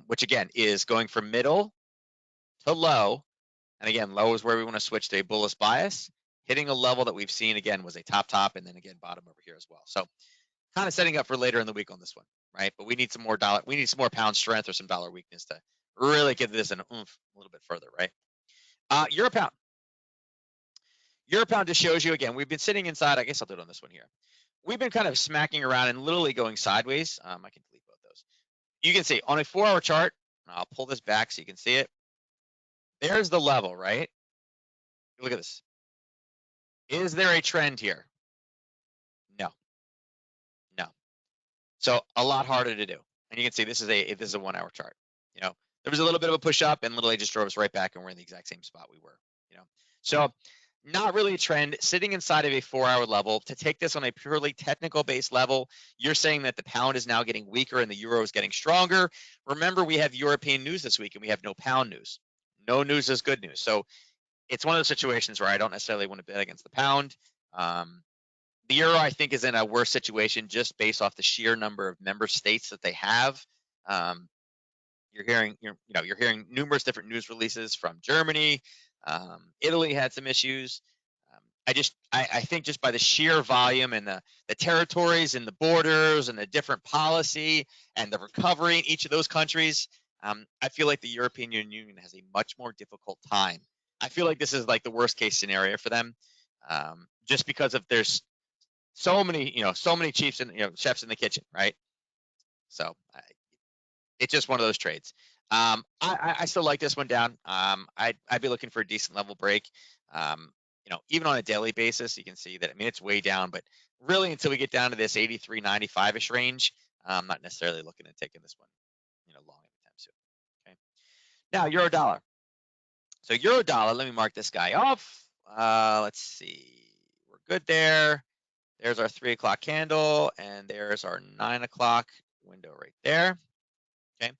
Which again is going from middle to low. And again, low is where we want to switch to a bullish bias. Hitting a level that we've seen again was a top, and then again, bottom over here as well. So kind of setting up for later in the week on this one, right? But we need some more dollar, we need some more pound strength or some dollar weakness to really give this an oomph a little bit further, right? Euro pound. Euro pound just shows you again, we've been sitting inside. I guess I'll do it on this one here. We've been kind of smacking around and literally going sideways. I can delete both those. You can see on a 4-hour chart, I'll pull this back so you can see it. There's the level, right? Look at this. Is there a trend here? No. No. So a lot harder to do. And you can see this is a 1-hour chart. You know, there was a little bit of a push up and literally just drove us right back, and we're in the exact same spot we were. You know, so not really a trend. Sitting inside of a 4-hour level. To take this on a purely technical based level, you're saying that the pound is now getting weaker and the euro is getting stronger. Remember, we have European news this week and we have no pound news. No news is good news. So it's one of those situations where I don't necessarily want to bet against the pound. The euro, I think, is in a worse situation just based off the sheer number of member states that they have. You're hearing numerous different news releases from Germany. Italy had some issues. I think just by the sheer volume and the territories and the borders and the different policy and the recovery in each of those countries, I feel like the European Union has a much more difficult time. I feel like this is like the worst case scenario for them, just because of there's so many chiefs and chefs in the kitchen, right? So it's just one of those trades. I still like this one down. I'd be looking for a decent level break. Even on a daily basis, you can see that. I mean, it's way down, but really until we get down to this 83.95-ish range, I'm not necessarily looking at taking this one, long anytime soon. Okay. Now, euro dollar. So euro dollar, let me mark this guy off. Let's see. We're good there. There's our 3 o'clock candle, and there's our 9 o'clock window right there. Okay.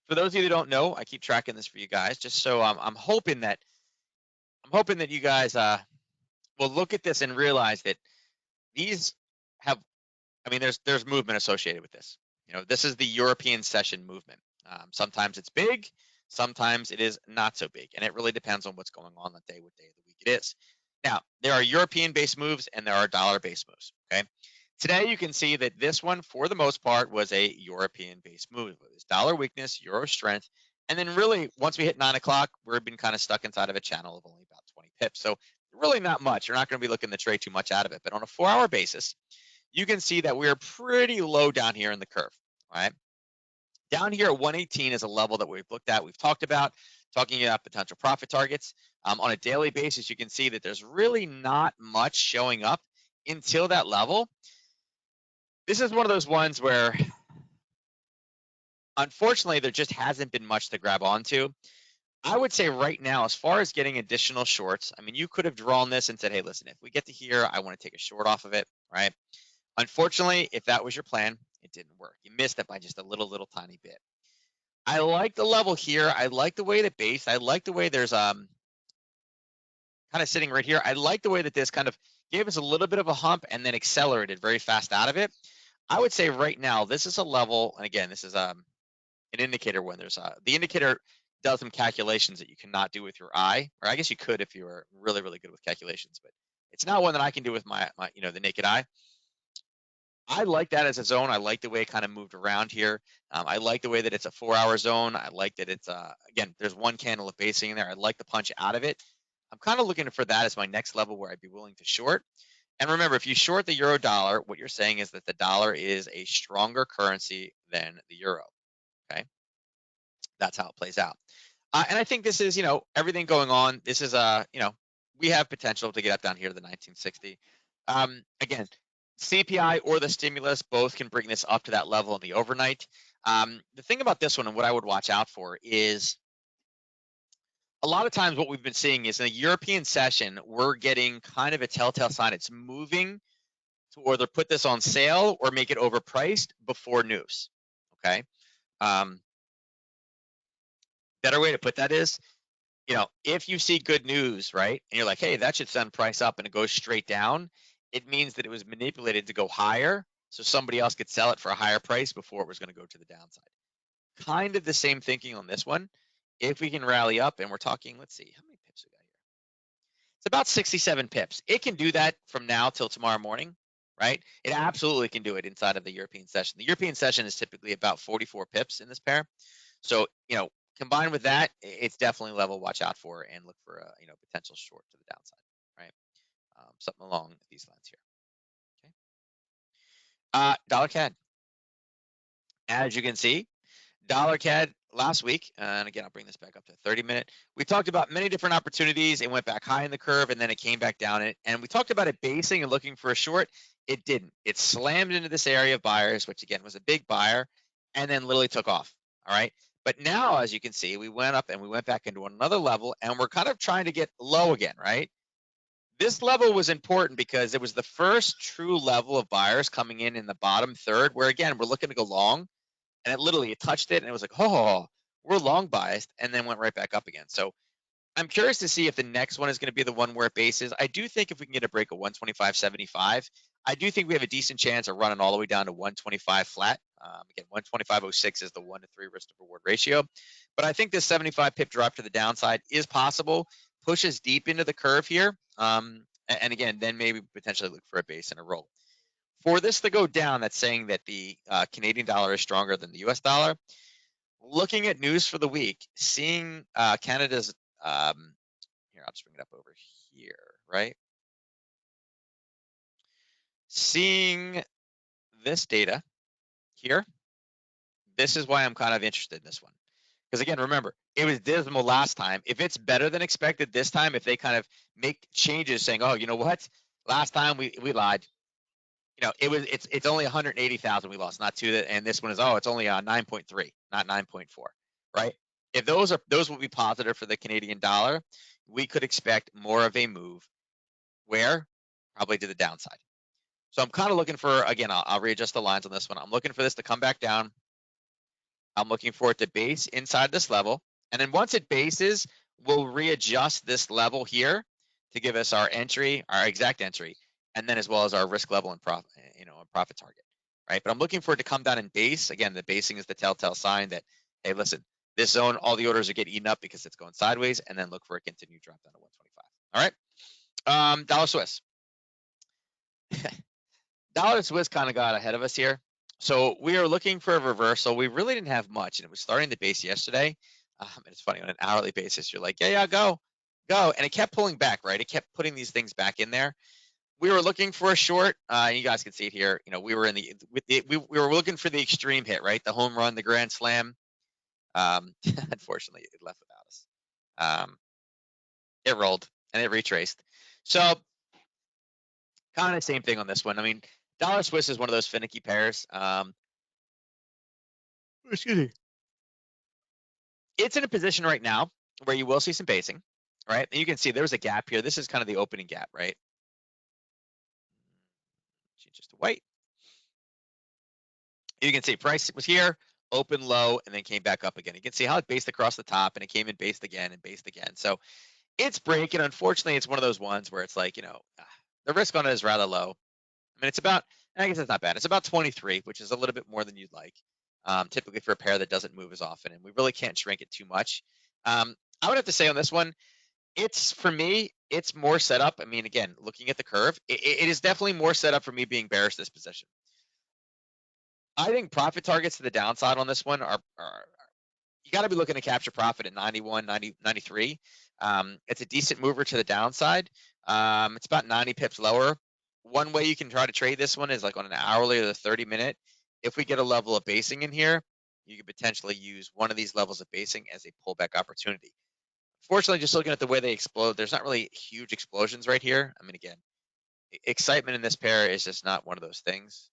For those of you that don't know, I keep tracking this for you guys, just so I'm hoping that you guys will look at this and realize that these have, I mean, there's movement associated with this. This is the European session movement. Sometimes it's big, sometimes it is not so big, and it really depends on what's going on that day, what day of the week it is. Now, there are European-based moves and there are dollar-based moves, okay? Today, you can see that this one, for the most part, was a European-based move. It was dollar weakness, euro strength, and then really, once we hit 9 o'clock, we've been kind of stuck inside of a channel of only about 20 pips. So really not much. You're not going to be looking to trade too much out of it. But on a 4-hour basis, you can see that we're pretty low down here in the curve, right? Down here at 118 is a level that we've looked at, we've talked about, talking about potential profit targets. On a daily basis, you can see that there's really not much showing up until that level. This is one of those ones where, unfortunately, there just hasn't been much to grab onto. I would say right now, as far as getting additional shorts, I mean, you could have drawn this and said, hey, listen, if we get to here, I want to take a short off of it, right? Unfortunately, if that was your plan, it didn't work. You missed it by just a little tiny bit. I like the level here. I like the way that base. I like the way there's kind of sitting right here. I like the way that this kind of gave us a little bit of a hump and then accelerated very fast out of it. I would say right now, this is a level, and again, this is an indicator when there's the indicator does some calculations that you cannot do with your eye, or I guess you could if you were really, really good with calculations, but it's not one that I can do with my the naked eye. I like that as a zone. I like the way it kind of moved around here. I like the way that it's a 4-hour zone. I like that it's, again, there's one candle of basing in there. I like the punch out of it. I'm kind of looking for that as my next level where I'd be willing to short. And remember, if you short the euro dollar, what you're saying is that the dollar is a stronger currency than the euro. Okay, that's how it plays out. And I think this is, everything going on. This is we have potential to get up down here to the 1960. Again, CPI or the stimulus both can bring this up to that level in the overnight. The thing about this one and what I would watch out for is a lot of times what we've been seeing is in the European session, we're getting kind of a telltale sign it's moving to either put this on sale or make it overpriced before news. Okay. Better way to put that is, if you see good news, right, and you're like, hey, that should send price up and it goes straight down, it means that it was manipulated to go higher. So somebody else could sell it for a higher price before it was going to go to the downside. Kind of the same thinking on this one. If we can rally up, and we're talking, let's see, how many pips we got here? It's about 67 pips. It can do that from now till tomorrow morning, right? It absolutely can do it inside of the European session. The European session is typically about 44 pips in this pair. So, combined with that, it's definitely a level watch out for and look for a potential short to the downside, right? Something along these lines here. Okay. Dollar CAD. As you can see, Dollar CAD last week, and again, I'll bring this back up to 30-minute. We talked about many different opportunities. It went back high in the curve, and then it came back down. And we talked about it basing and looking for a short. It didn't. It slammed into this area of buyers, which again was a big buyer, and then literally took off. All right. But now, as you can see, we went up and we went back into another level, and we're kind of trying to get low again, right? This level was important because it was the first true level of buyers coming in the bottom third, where again, we're looking to go long. And it touched it and it was like, oh, we're long biased, and then went right back up again. So I'm curious to see if the next one is going to be the one where it bases. I do think if we can get a break of 125.75, I do think we have a decent chance of running all the way down to 125 flat. Again, 125.06 is the 1 to 3 risk to reward ratio. But I think this 75 pip drop to the downside is possible, pushes deep into the curve here. And again, then maybe potentially look for a base and a roll. For this to go down, that's saying that the Canadian dollar is stronger than the US dollar. Looking at news for the week, seeing Canada's, here, I'll just bring it up over here, right? Seeing this data here, this is why I'm kind of interested in this one. Because again, remember, it was dismal last time. If it's better than expected this time, if they kind of make changes saying, oh, you know what? Last time we lied. It's only 180,000 we lost, not two. And this one is it's only 9.3, not 9.4, right? If those will be positive for the Canadian dollar, we could expect more of a move. Where? Probably to the downside. So I'm kind of looking for, again, I'll readjust the lines on this one. I'm looking for this to come back down. I'm looking for it to base inside this level, and then once it bases, we'll readjust this level here to give us our entry, our exact entry, and then as well as our risk level and profit, profit target, right? But I'm looking for it to come down and base. Again, the basing is the telltale sign that, hey, listen, this zone, all the orders are getting eaten up because it's going sideways, and then look for a continued drop down to 125. All right, dollar Swiss. Dollar Swiss kind of got ahead of us here. So we are looking for a reversal. We really didn't have much, and it was starting the base yesterday. And it's funny, on an hourly basis, you're like, yeah, go. And it kept pulling back, right? It kept putting these things back in there. We were looking for a short. You guys can see it here. We were we were looking for the extreme hit, right? The home run, the grand slam. Unfortunately, it left without us. It rolled and it retraced. So kind of same thing on this one. I mean, dollar Swiss is one of those finicky pairs. Excuse me. It's in a position right now where you will see some basing, right? And you can see there's a gap here. This is kind of the opening gap, right? Change this to white. You can see price was here, open low, and then came back up again. You can see how it based across the top, and it came in based again and based again. So it's breaking. Unfortunately, it's one of those ones where it's like, the risk on it is rather low. I mean, it's about, I guess it's not bad. It's about 23, which is a little bit more than you'd like, typically for a pair that doesn't move as often, and we really can't shrink it too much. I would have to say on this one, for me, it's more set up. I mean, again, looking at the curve, it is definitely more set up for me being bearish this position. I think profit targets to the downside on this one are you got to be looking to capture profit at 91, 90, 93. It's a decent mover to the downside. It's about 90 pips lower. One way you can try to trade this one is like on an hourly or the 30-minute. If we get a level of basing in here, you could potentially use one of these levels of basing as a pullback opportunity. Fortunately, just looking at the way they explode, there's not really huge explosions right here. I mean, again, excitement in this pair is just not one of those things.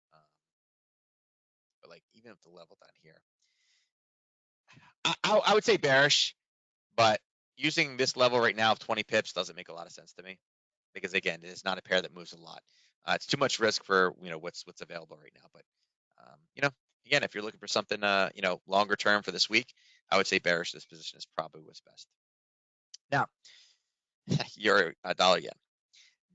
But like even at the level down here, I would say bearish, but using this level right now of 20 pips doesn't make a lot of sense to me because again, it is not a pair that moves a lot. It's too much risk for what's available right now. But again, if you're looking for something longer term for this week, I would say bearish this position is probably what's best. Now, your dollar yen.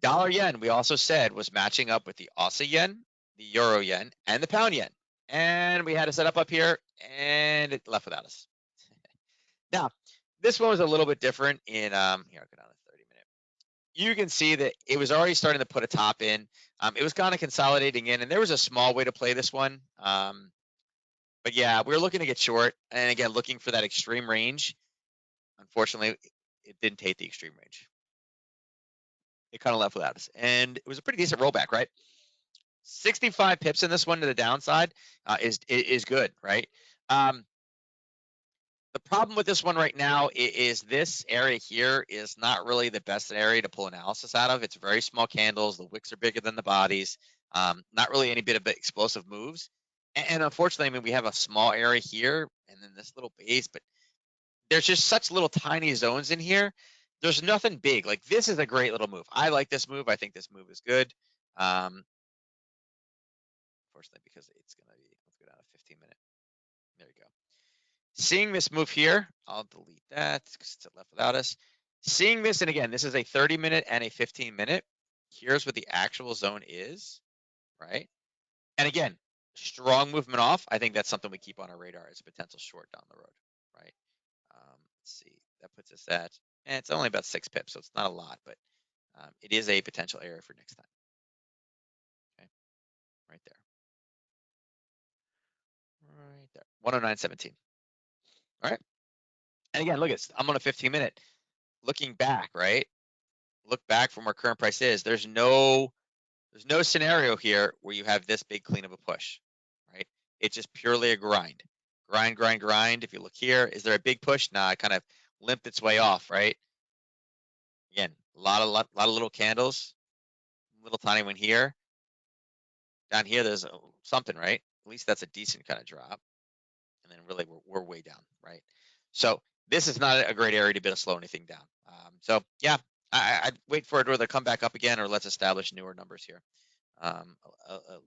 Dollar yen, we also said, was matching up with the Aussie yen, the euro yen, and the pound yen. And we had a setup up here, and it left without us. Now, this one was a little bit different in, here, I'll go down to 30-minute. You can see that it was already starting to put a top in. It was kind of consolidating in, and there was a small way to play this one. But yeah, we were looking to get short, and again, looking for that extreme range. Unfortunately, it didn't take the extreme range. It kind of left without us, and it was a pretty decent rollback, right? 65 pips in this one to the downside is good, right? The problem with this one right now is this area here is not really the best area to pull analysis out of. It's very small candles. The wicks are bigger than the bodies. Not really any bit of explosive moves. And unfortunately, I mean, we have a small area here and then this little base, but there's just such little tiny zones in here. There's nothing big. Like this is a great little move. I like this move. I think this move is good. Unfortunately, because it's going to be, let's go down to 15-minute. There you go. Seeing this move here, I'll delete that because it's left without us. Seeing this, and again, this is a 30-minute and a 15-minute. Here's what the actual zone is, right? And again, strong movement off. I think that's something we keep on our radar as a potential short down the road, right? Let's see. That puts us at, and it's only about 6 pips, so it's not a lot, but it is a potential area for next time. Okay, right there. Right there. 109.17. All right. And again, look at this. I'm on a 15-minute. Looking back, right? Look back from where current price is. There's no scenario here where you have this big clean of a push, right? It's just purely a grind. Grind, grind, grind. If you look here, is there a big push? Nah, it kind of limped its way off, right? Again, a lot of little candles, little tiny one here. Down here, there's something, right? At least that's a decent kind of drop. And then really we're way down, right? So this is not a great area to be able to slow anything down. So yeah, I'd wait for it to either come back up again or let's establish newer numbers here. A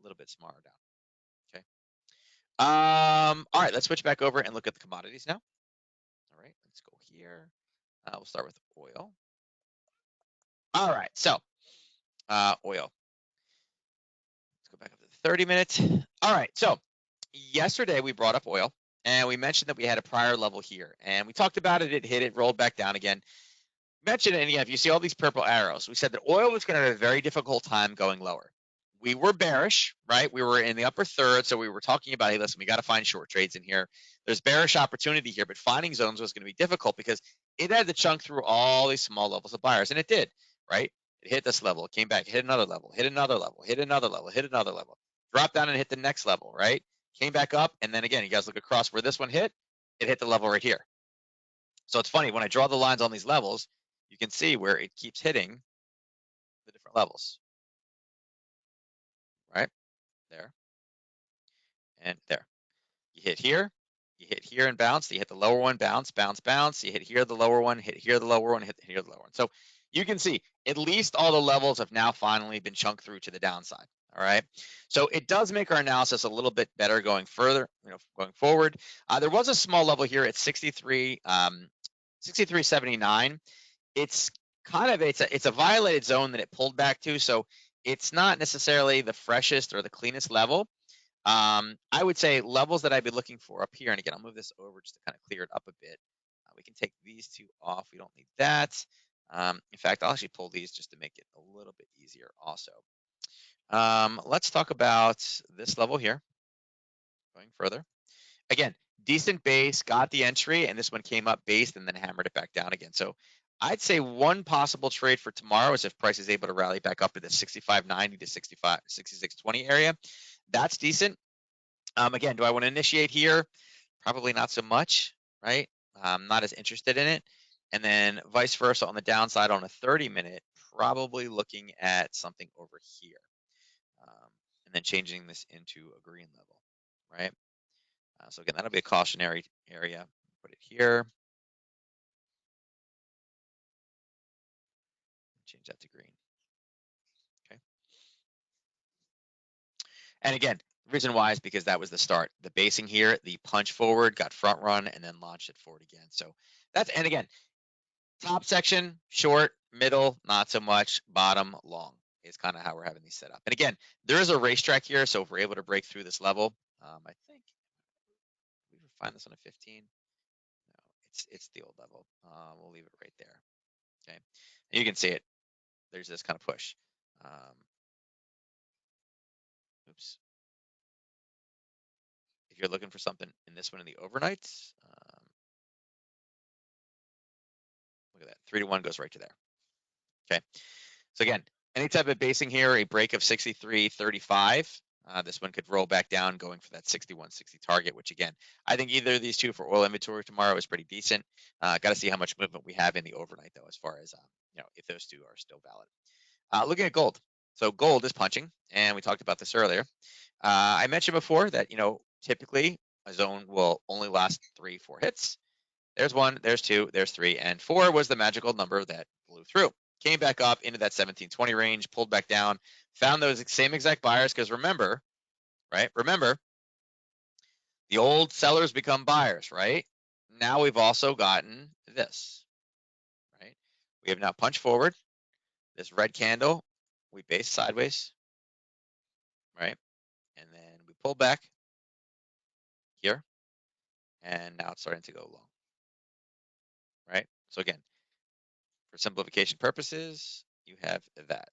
little bit smaller down. Okay. All right, let's switch back over and look at the commodities now. All right, let's go here. We'll start with oil. All right, so oil. Let's go back up to the 30-minute. All right, so yesterday we brought up oil and we mentioned that we had a prior level here and we talked about it. It hit it, rolled back down again. Mentioned it, and again, if you see all these purple arrows, we said that oil was going to have a very difficult time going lower. We were bearish, right? We were in the upper third, so we were talking about, hey, listen, we got to find short trades in here. There's bearish opportunity here, but finding zones was going to be difficult because it had to chunk through all these small levels of buyers, and it did, right? It hit this level, it came back, hit another level, hit another level, hit another level, hit another level, dropped down and hit the next level, right? Came back up, and then again, you guys look across where this one hit, it hit the level right here. So it's funny, when I draw the lines on these levels, you can see where it keeps hitting the different levels, right? There and there. You hit here and bounce. You hit the lower one, bounce, bounce, bounce. You hit here the lower one, hit here the lower one, hit here the lower one. So you can see at least all the levels have now finally been chunked through to the downside. All right. So it does make our analysis a little bit better going further, going forward. There was a small level here at 63, 63.79. It's kind of it's a violated zone that it pulled back to, so it's not necessarily the freshest or the cleanest level. I would say levels that I'd be looking for up here, and again, I'll move this over just to kind of clear it up a bit. We can take these two off. We don't need that. In fact, I'll actually pull these just to make it a little bit easier also. Let's talk about this level here. Going further. Again, decent base, got the entry, and this one came up based and then hammered it back down again. So I'd say one possible trade for tomorrow is if price is able to rally back up to the 65.90 to 66.20 area. That's decent. Again, do I want to initiate here? Probably not so much, right? I'm not as interested in it. And then vice versa on the downside on a 30-minute, probably looking at something over here. And then changing this into a green level, right? So again, that'll be a cautionary area. Put it here. Change that to green. Okay. And again, the reason why is because that was the start. The basing here, the punch forward, got front run, and then launched it forward again. So that's, and again, top section, short, middle, not so much, bottom, long is kind of how we're having these set up. And again, there is a racetrack here, so if we're able to break through this level, I think we can find this on a 15. No, it's the old level. We'll leave it right there. Okay, and you can see it. There's this kind of push. Oops. If you're looking for something in this one in the overnights, look at that. 3 to 1 goes right to there. Okay. So again, any type of basing here, a break of 63.35. This one could roll back down, going for that 61.60 target, which again, I think either of these two for oil inventory tomorrow is pretty decent. Got to see how much movement we have in the overnight, though, as far as if those two are still valid. Looking at gold. So gold is punching, and we talked about this earlier. I mentioned before that typically a zone will only last 3-4 hits. There's 1, there's 2, there's 3, and 4 was the magical number that blew through. Came back up into that 17-20 range, pulled back down, found those same exact buyers, because remember, right? Remember, the old sellers become buyers, right? Now we've also gotten this, right? We have now punched forward, this red candle, we base sideways, right? And then we pull back here, and now it's starting to go long, right? So again, for simplification purposes, you have that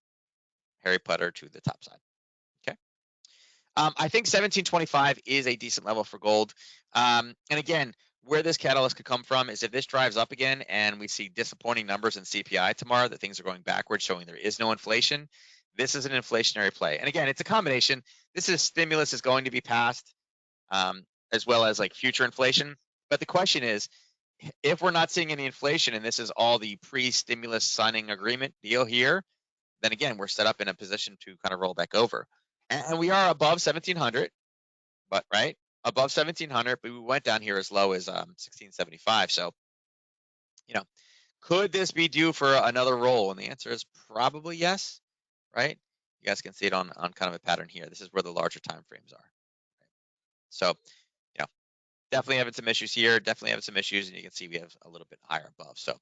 Harry Potter to the top side. Okay. I think 1725 is a decent level for gold. And again, where this catalyst could come from is if this drives up again and we see disappointing numbers in CPI tomorrow, that things are going backwards, showing there is no inflation. This is an inflationary play. And again, it's a combination. This is stimulus is going to be passed, as well as like future inflation. But the question is, if we're not seeing any inflation and this is all the pre-stimulus signing agreement deal here, then again, we're set up in a position to kind of roll back over. And we are above 1700, but right above 1700, but we went down here as low as 1675. So, could this be due for another roll? And the answer is probably yes, right? You guys can see it on kind of a pattern here. This is where the larger time frames are. So, definitely having some issues here, definitely having some issues, and you can see we have a little bit higher above. So,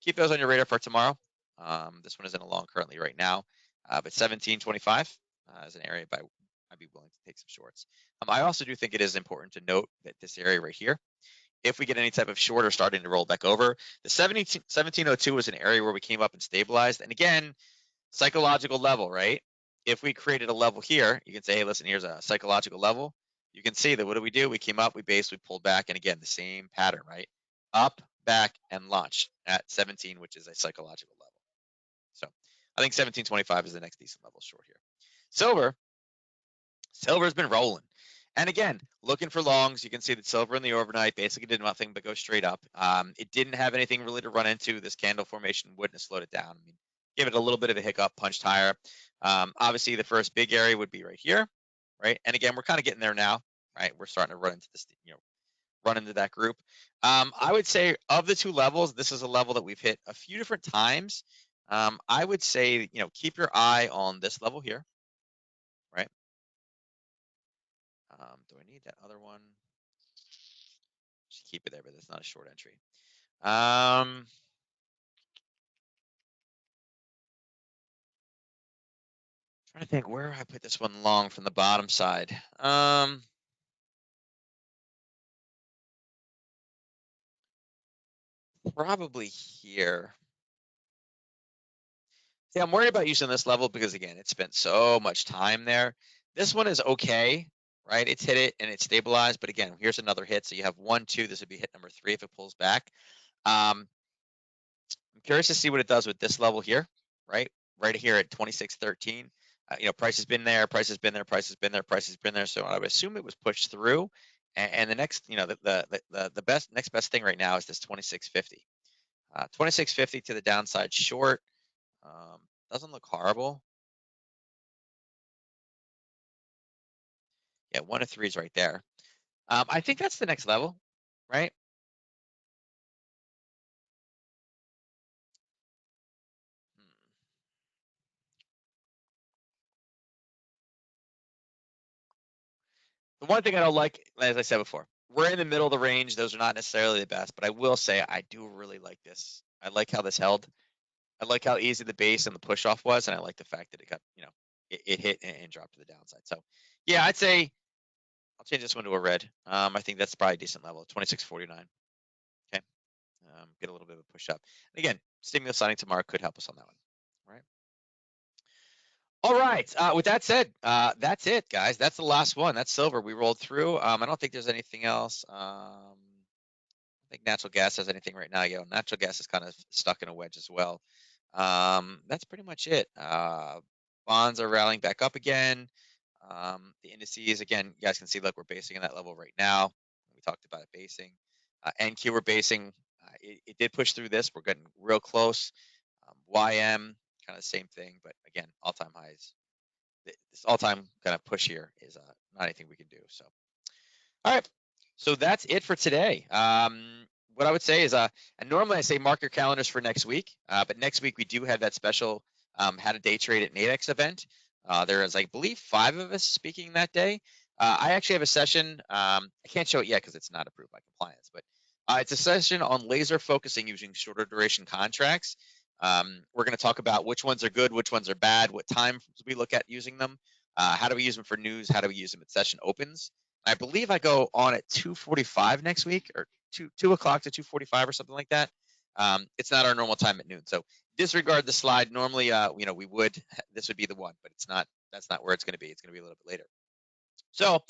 keep those on your radar for tomorrow. This one isn't along currently right now, but 1725 is an area I'd be willing to take some shorts. I also do think it is important to note that this area right here, if we get any type of short or starting to roll back over, the 1702 was an area where we came up and stabilized. And again, psychological level, right? If we created a level here, you can say, hey, listen, here's a psychological level. You can see that what do? We came up, we based, we pulled back, and again, the same pattern, right? Up, back, and launch at 17, which is a psychological level. So I think 1725 is the next decent level short here. Silver's been rolling. And again, looking for longs, you can see that silver in the overnight basically did nothing but go straight up. It didn't have anything really to run into. This candle formation wouldn't have slowed it down. I mean, give it a little bit of a hiccup, punched higher. Obviously, the first big area would be right here, right? And again, we're kind of getting there now, right? We're starting to run into this, run into that group. I would say of the two levels, this is a level that we've hit a few different times. I would say, keep your eye on this level here, right? Do I need that other one? Just keep it there, but it's not a short entry. Trying to think where I put this one long from the bottom side. Probably here. See, I'm worried about using this level because again, it spent so much time there. This one is okay, right? It's hit it and it's stabilized, but again, here's another hit. So you have 1, 2. This would be hit number 3 if it pulls back. I'm curious to see what it does with this level here, right? Right here at 26.13. You know, price has been there, price has been there, price has been there, price has been there. So I would assume it was pushed through. And the next, you know, the next best thing right now is this 26.50. 26.50 to the downside short. Doesn't look horrible. Yeah, 1 of 3 is right there. I think that's the next level, right? The one thing I don't like, as I said before, we're in the middle of the range. Those are not necessarily the best, but I will say I do really like this. I like how this held. I like how easy the base and the push off was, and I like the fact that it got, you know, it hit and dropped to the downside. So, yeah, I'd say I'll change this one to a red. I think that's probably a decent level, 26.49. Okay, get a little bit of a push up. And again, stimulus signing tomorrow could help us on that one. All right. All right. With that said, that's it, guys. That's the last one. That's silver. We rolled through. I don't think there's anything else. I think natural gas has anything right now. You know, natural gas is kind of stuck in a wedge as well. That's pretty much it. Bonds are rallying back up again. The indices, again, you guys can see, look, we're basing in that level right now. We talked about it basing. NQ, we're basing. It did push through this. We're getting real close. YM, kind of the same thing, but again, all-time highs. This all-time kind of push here is not anything we can do. So, all right. So that's it for today. What I would say is, and normally I say mark your calendars for next week, but next week we do have that special how to day trade at Nadex event. There is, I believe, 5 of us speaking that day. I actually have a session. I can't show it yet because it's not approved by compliance, but it's a session on laser focusing using shorter duration contracts. We're going to talk about which ones are good, which ones are bad, what time we look at using them, how do we use them for news, how do we use them at session opens. I believe I go on at 2:45 next week, or 2 o'clock to 2:45 or something like that. It's not our normal time at noon, so disregard the slide. Normally, you know, this would be the one, but it's not. That's not where it's going to be. It's going to be a little bit later. So,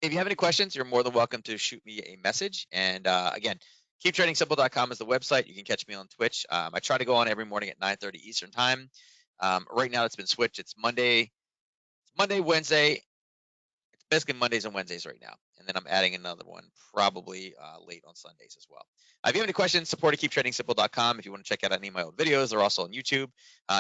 if you have any questions, you're more than welcome to shoot me a message. And again, keeptradingsimple.com is the website. You can catch me on Twitch. I try to go on every morning at 9:30 Eastern time. Right now, it's been switched. It's Monday, Wednesday. It's basically Mondays and Wednesdays right now. And then I'm adding another one probably late on Sundays as well. If you have any questions, support at keeptradingsimple.com. If you want to check out any of my old videos, they're also on YouTube.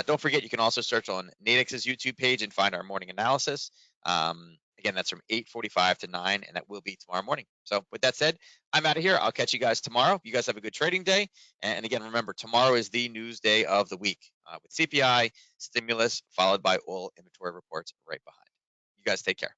Don't forget, you can also search on Nadex's YouTube page and find our morning analysis. Again, that's from 8:45 to 9, and that will be tomorrow morning. So with that said, I'm out of here. I'll catch you guys tomorrow. You guys have a good trading day. And again, remember, tomorrow is the news day of the week with CPI, stimulus, followed by oil inventory reports right behind. You guys take care.